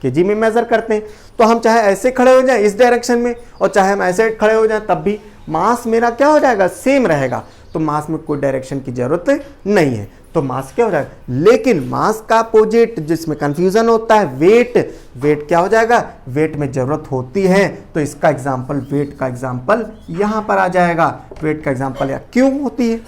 केजी में मेजर करते हैं, तो हम चाहे ऐसे खड़े हो जाएं इस डायरेक्शन में, और चाहे हम ऐसे खड़े हो जाएं, तब भी मास मेरा क्या हो जाएगा, सेम रहेगा। तो मास में कोई डायरेक्शन की जरूरत नहीं है। तो मास क्या हो जाएगा। लेकिन मास का अपोजिट जिसमें कंफ्यूजन होता है वेट, वेट क्या हो जाएगा, वेट में जरूरत होती है, तो इसका एग्जांपल, वेट का एग्जांपल यहां पर आ जाएगा। वेट का एग्जांपल या क्यों होती है,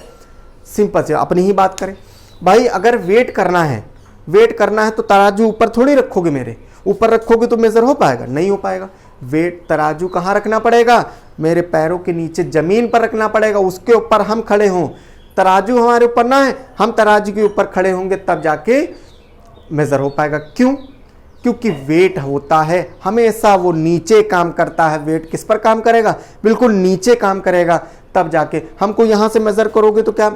सिंपल से अपनी ही बात करें भाई। अगर वेट करना है, वेट करना है तो तराजू ऊपर थोड़ी रखोगे, मेरे ऊपर रखोगे तो मेजर हो पाएगा, नहीं हो पाएगा। वेट तराजू कहाँ रखना पड़ेगा, मेरे पैरों के नीचे जमीन पर रखना पड़ेगा, उसके ऊपर हम खड़े हों। तराजू हमारे ऊपर ना है, हम तराजू के ऊपर खड़े होंगे तब जाके मेजर हो पाएगा। क्यों, क्योंकि वेट होता है हमेशा वो नीचे काम करता है। वेट किस पर काम करेगा, बिल्कुल नीचे काम करेगा, तब जाके हमको यहां से मेजर करोगे तो क्या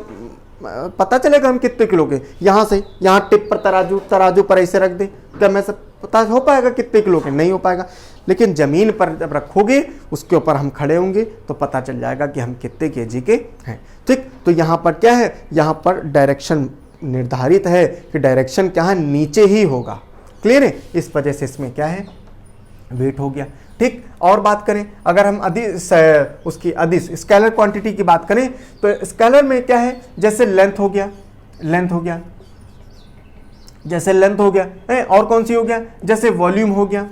पता चलेगा हम कितने किलो के। यहां से यहां टिप पर तराजू, तराजू पर ऐसे रख दे, क्या मैं सब पता हो पाएगा कितने किलो के, नहीं हो पाएगा। लेकिन जमीन पर जब रखोगे, उसके ऊपर हम खड़े होंगे तो पता चल जाएगा कि हम कितने केजी के हैं। ठीक, तो यहाँ पर क्या है, यहाँ पर डायरेक्शन निर्धारित है कि डायरेक्शन क्या है, नीचे ही होगा। क्लियर है, इस वजह से इसमें क्या है, वेट हो गया। ठीक, और बात करें अगर हम उसकी अदिश स्केलर क्वांटिटी की बात करें तो स्केलर में क्या है, जैसे लेंथ हो गया, लेंथ हो गया, जैसे लेंथ हो गया, और कौन सी हो गया, जैसे वॉल्यूम हो गया,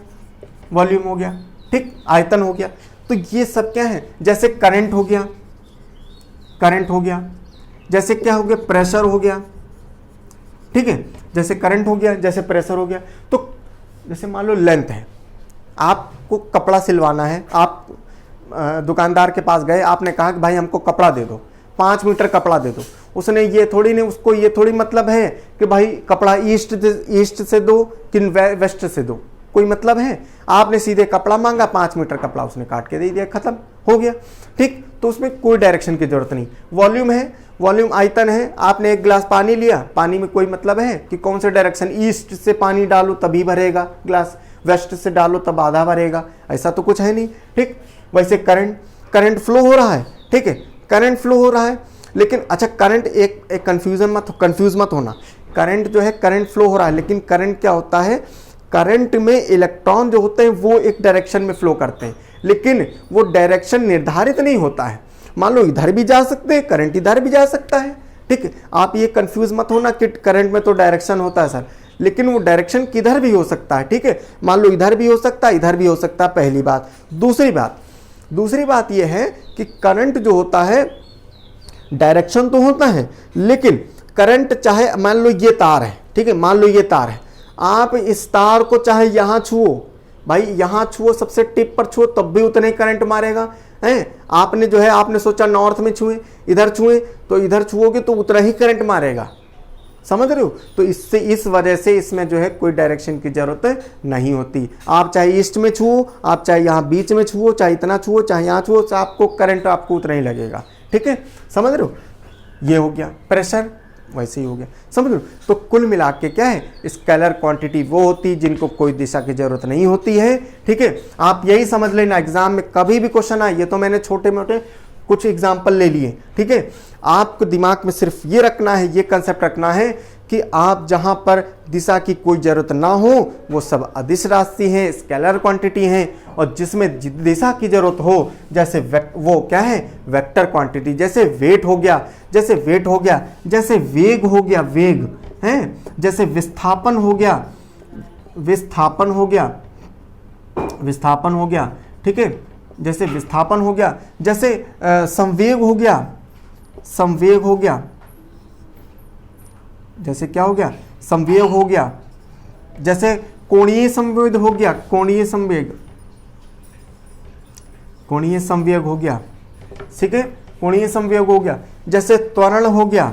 वॉल्यूम हो गया। ठीक, आयतन हो गया। तो ये सब क्या है, जैसे करंट हो गया, करंट हो गया, जैसे क्या हो गया, प्रेशर हो गया। ठीक है, जैसे करंट हो गया, जैसे प्रेशर हो गया। तो जैसे मान लो लेंथ है, आपको कपड़ा सिलवाना है, आप दुकानदार के पास गए, आपने कहा कि भाई हमको कपड़ा दे दो, 5 मीटर कपड़ा दे दो। उसने ये थोड़ी नहीं, उसको ये थोड़ी मतलब है कि भाई कपड़ा ईस्ट से दो कि वेस्ट से दो, कोई मतलब है। आपने सीधे कपड़ा मांगा, 5 मीटर कपड़ा उसने काट के दे दिया, खत्म हो गया। ठीक, तो उसमें कोई डायरेक्शन की जरूरत नहीं। वॉल्यूम है, वॉल्यूम आयतन है, आपने एक गिलास पानी लिया, पानी में कोई मतलब है कि कौन से डायरेक्शन, ईस्ट से पानी डालो तभी भरेगा गिलास, वेस्ट से डालो तब आधा भरेगा, ऐसा तो कुछ है नहीं। ठीक, वैसे करंट, करंट फ्लो हो रहा है। ठीक है, करंट फ्लो हो रहा है, लेकिन अच्छा करंट एक कंफ्यूज मत होना। करंट जो है, करंट फ्लो हो रहा है, लेकिन करंट क्या होता है, करंट में इलेक्ट्रॉन जो होते हैं वो एक डायरेक्शन में फ्लो करते हैं, लेकिन वो डायरेक्शन निर्धारित नहीं होता है। मान लो इधर भी जा सकते हैं, करंट इधर भी जा सकता है। ठीक है, आप ये कंफ्यूज मत होना कि करंट में तो डायरेक्शन होता है सर, लेकिन वो डायरेक्शन किधर भी हो सकता है। ठीक है, मान लो इधर भी हो सकता है, इधर भी हो सकता है, पहली बात। दूसरी बात ये है कि करंट जो होता है, डायरेक्शन तो होता है, लेकिन करंट चाहे मान लो ये तार है, ठीक है, मान लो ये तार है, आप इस तार को चाहे यहां छुओ, भाई यहां छुओ, सबसे टिप पर छुओ, तब भी उतना ही करंट मारेगा। है, आपने जो है, आपने सोचा नॉर्थ में छुए, इधर छुए, तो इधर छुओगे तो उतना ही करंट मारेगा। समझ रहे हो, तो इससे, इस वजह से इसमें जो है कोई डायरेक्शन की जरूरत नहीं होती। आप चाहे ईस्ट में छुओ, आप चाहे यहाँ बीच में छुओ, चाहे इतना छुओ, चाहे यहाँ छुओ, आपको करंट आपको उतना ही लगेगा। ठीक है, समझ रहे हो, ये हो गया। प्रेशर वैसे ही हो गया, समझ लो। तो कुल मिला के क्या है, स्केलर क्वांटिटी वो होती है जिनको कोई दिशा की जरूरत नहीं होती है। ठीक है, आप यही समझ लेना, एग्जाम में कभी भी क्वेश्चन आए, ये तो मैंने छोटे मोटे कुछ एग्जाम्पल ले लिए। ठीक है, आपको दिमाग में सिर्फ ये रखना है, ये कंसेप्ट रखना है कि आप जहां पर दिशा की कोई जरूरत ना हो वो सब अदिश राशि हैं, स्केलर क्वांटिटी हैं, और जिसमें दिशा की जरूरत हो, जैसे वो क्या है, वेक्टर क्वांटिटी। जैसे वेट हो गया, जैसे वेट हो गया, जैसे वेग हो गया, वेग है, जैसे विस्थापन हो गया, विस्थापन हो गया, विस्थापन हो गया। ठीक है, जैसे विस्थापन हो गया, जैसे संवेग हो गया, संवेग हो गया, जैसे क्या हो गया, संवेग हो गया, जैसे कोणीय संवेग हो गया, कोणीय संवेग, कोणीय संवेग हो गया। ठीक है, कोणीय संवेग हो गया, जैसे त्वरण हो गया,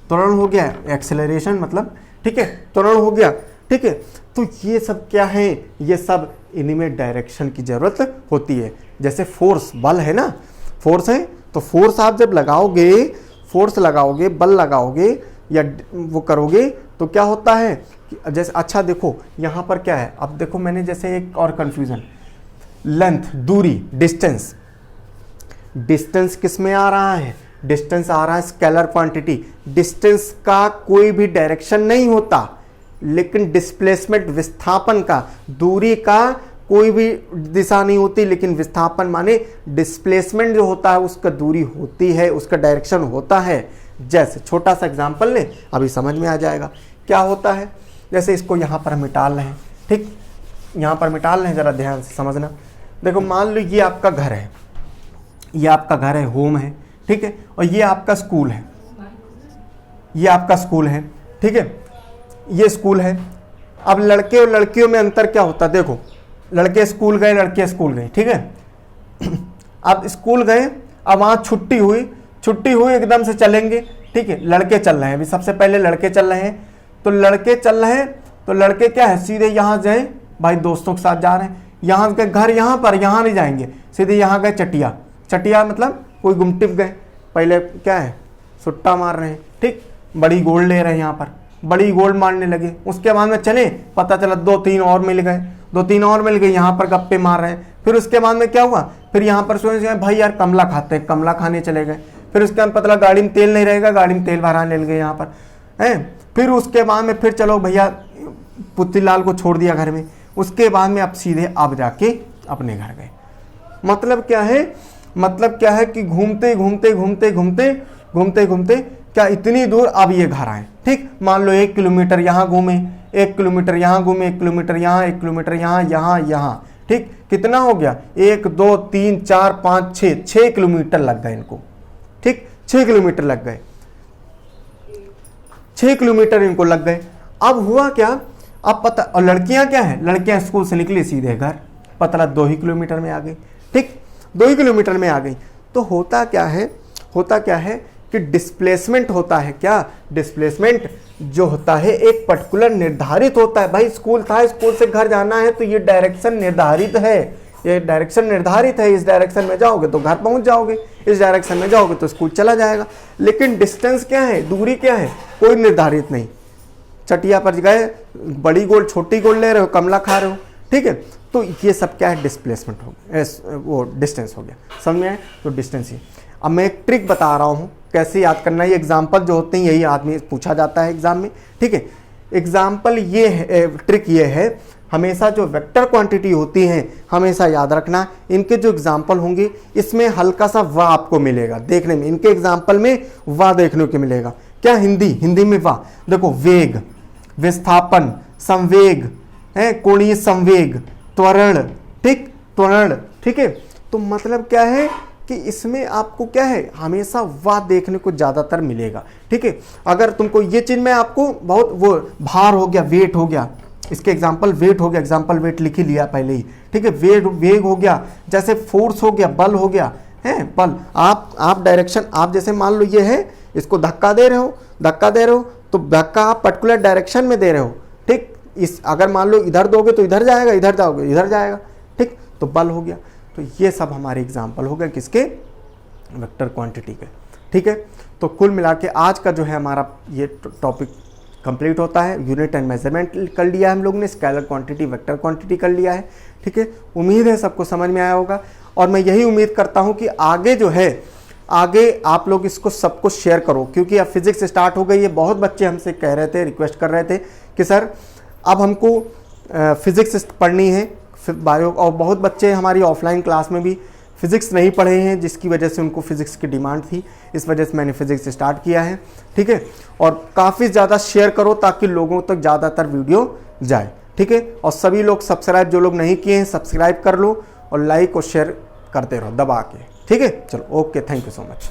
त्वरण हो गया, एक्सेलरेशन मतलब। ठीक है, त्वरण हो गया। ठीक है, तो ये सब क्या है, ये सब इनमें डायरेक्शन की जरूरत होती है। जैसे फोर्स, बल है ना, फोर्स है, तो फोर्स आप जब लगाओगे, फोर्स लगाओगे, बल लगाओगे या वो करोगे, तो क्या होता है कि जैसे, अच्छा देखो यहाँ पर क्या है, अब देखो मैंने जैसे एक और कंफ्यूजन, लेंथ, दूरी, डिस्टेंस, डिस्टेंस किस में आ रहा है, डिस्टेंस आ रहा है स्केलर क्वांटिटी। डिस्टेंस का कोई भी डायरेक्शन नहीं होता, लेकिन डिस्प्लेसमेंट, विस्थापन का, दूरी का कोई भी दिशा नहीं होती, लेकिन विस्थापन माने डिस्प्लेसमेंट जो होता है उसका दूरी होती है, उसका डायरेक्शन होता है। जैसे छोटा सा एग्जाम्पल ले, अभी समझ में आ जाएगा क्या होता है। जैसे इसको यहाँ पर हम डाल रहे हैं, ठीक, यहाँ पर मिटा लें, ज़रा ध्यान से समझना। देखो मान लो ये आपका घर है, ये आपका घर है, होम है, ठीक है, और ये आपका स्कूल है, ये आपका स्कूल है, ठीक है, ये स्कूल है। अब लड़के और लड़कियों में अंतर क्या होता है, देखो लड़के स्कूल गए, लड़के स्कूल गए, ठीक है। अब स्कूल गए, अब वहाँ छुट्टी हुई एकदम से चलेंगे, ठीक है, लड़के चल रहे हैं, अभी सबसे पहले लड़के चल रहे हैं, तो लड़के चल रहे हैं तो लड़के क्या है, सीधे यहाँ जाए, भाई दोस्तों के साथ जा रहे हैं, यहाँ के घर यहाँ पर, यहाँ नहीं जाएंगे, सीधे यहाँ गए चटिया, चटिया मतलब कोई गुमटिप गए, पहले क्या है सुट्टा मार रहे हैं, ठीक, बड़ी गोल्ड ले रहे हैं यहाँ पर, बड़ी गोल्ड मारने लगे, उसके बाद में चले, पता चला 2-3 और मिल गए, 2-3 और मिल गए, यहाँ पर गप्पे मार रहे हैं। फिर उसके बाद में क्या हुआ, फिर यहाँ पर सोचे भाई यार कमला खाते हैं, कमला खाने चले गए। फिर उसके बाद पता लगा गाड़ी में तेल नहीं रहेगा, गाड़ी में तेल भराने लगे यहाँ पर है। फिर उसके बाद में फिर चलो भैया पुत्तीलाल को छोड़ दिया घर में, उसके बाद में अब सीधे अब जाके अपने घर गए। मतलब क्या है कि घूमते घूमते क्या इतनी दूर अब ये घर आए, ठीक, मान लो 1 किलोमीटर यहाँ घूमे, 1 किलोमीटर यहाँ घूमे, 1 किलोमीटर यहाँ, 1 किलोमीटर यहाँ, ठीक, कितना हो गया, 1 2 3 4 5 6 किलोमीटर लग गए इनको, ठीक, 6 किलोमीटर लग गए, 6 किलोमीटर इनको लग गए। अब हुआ क्या, अब पता, और लड़कियां क्या है, लड़कियां स्कूल से निकली सीधे घर, पता लगा 2 ही किलोमीटर में आ गई, ठीक, 2 ही किलोमीटर में आ गई। तो होता क्या है कि डिस्प्लेसमेंट होता है, क्या डिस्प्लेसमेंट जो होता है एक पर्टिकुलर निर्धारित होता है। भाई स्कूल था, स्कूल से घर जाना है तो ये डायरेक्शन निर्धारित है, ये डायरेक्शन निर्धारित है, इस डायरेक्शन में जाओगे तो घर पहुंच जाओगे, इस डायरेक्शन में जाओगे तो स्कूल चला जाएगा। लेकिन डिस्टेंस क्या है, दूरी क्या है, कोई निर्धारित नहीं। चटिया पर गए, बड़ी गोल छोटी गोल ले रहे हो, कमला खा रहे हो, ठीक है, तो ये सब क्या है, डिस्प्लेसमेंट हो गया, वो डिस्टेंस हो गया, समझ में आए, तो डिस्टेंस ही। अब मैं एक ट्रिक बता रहा हूँ कैसे याद करना है, ये एग्जाम्पल जो होते हैं यही आदमी पूछा जाता है एग्जाम में, ठीक है। एग्जाम्पल ये है, ट्रिक ये है, हमेशा जो वेक्टर क्वांटिटी होती हैं हमेशा याद रखना, इनके जो एग्जाम्पल होंगे इसमें हल्का सा वाह आपको मिलेगा देखने में, इनके एग्जाम्पल में वाह देखने को मिलेगा। क्या हिंदी में वाह, देखो वेग, विस्थापन, संवेग है, कोणीय संवेग, त्वरण, ठीक, त्वरण, ठीक है। तो मतलब क्या है कि इसमें आपको क्या है, हमेशा वाह देखने को ज़्यादातर मिलेगा, ठीक है। अगर तुमको ये चीज़ में आपको बहुत वो भार हो गया, वेट हो गया, इसके एग्जाम्पल वेट हो गया, एग्जाम्पल वेट लिख ही लिया पहले ही, ठीक है। वेग हो गया, जैसे फोर्स हो गया, बल हो गया है, बल, आप डायरेक्शन, आप जैसे मान लो ये है, इसको धक्का दे रहे हो तो धक्का आप पर्टिकुलर डायरेक्शन में दे रहे हो, ठीक, इस अगर मान लो इधर दोगे तो इधर जाएगा, इधर जाओगे इधर जाएगा, ठीक, तो बल हो गया। तो ये सब हमारे एग्जाम्पल हो गए किसके, वेक्टर क्वांटिटी के, ठीक है। तो कुल मिला के आज का जो है हमारा ये टॉपिक कंप्लीट होता है। यूनिट एंड मेजरमेंट कर लिया है हम लोग ने, स्केलर क्वांटिटी, वेक्टर क्वांटिटी कर लिया है, ठीक है। उम्मीद है सबको समझ में आया होगा, और मैं यही उम्मीद करता हूँ कि आगे जो है, आगे आप लोग इसको सबको शेयर करो, क्योंकि अब फिजिक्स स्टार्ट हो गई है। बहुत बच्चे हमसे कह रहे थे, रिक्वेस्ट कर रहे थे कि सर अब हमको फिजिक्स पढ़नी है, बायो, और बहुत बच्चे हमारी ऑफलाइन क्लास में भी फिजिक्स नहीं पढ़े हैं, जिसकी वजह से उनको फिजिक्स की डिमांड थी, इस वजह से मैंने फिजिक्स स्टार्ट किया है, ठीक है। और काफ़ी ज़्यादा शेयर करो ताकि लोगों तक ज़्यादातर वीडियो जाए, ठीक है। और सभी लोग सब्सक्राइब, जो लोग नहीं किए हैं सब्सक्राइब कर लो, और लाइक और शेयर करते रहो दबा के, ठीक है। चलो okay, thank you so much.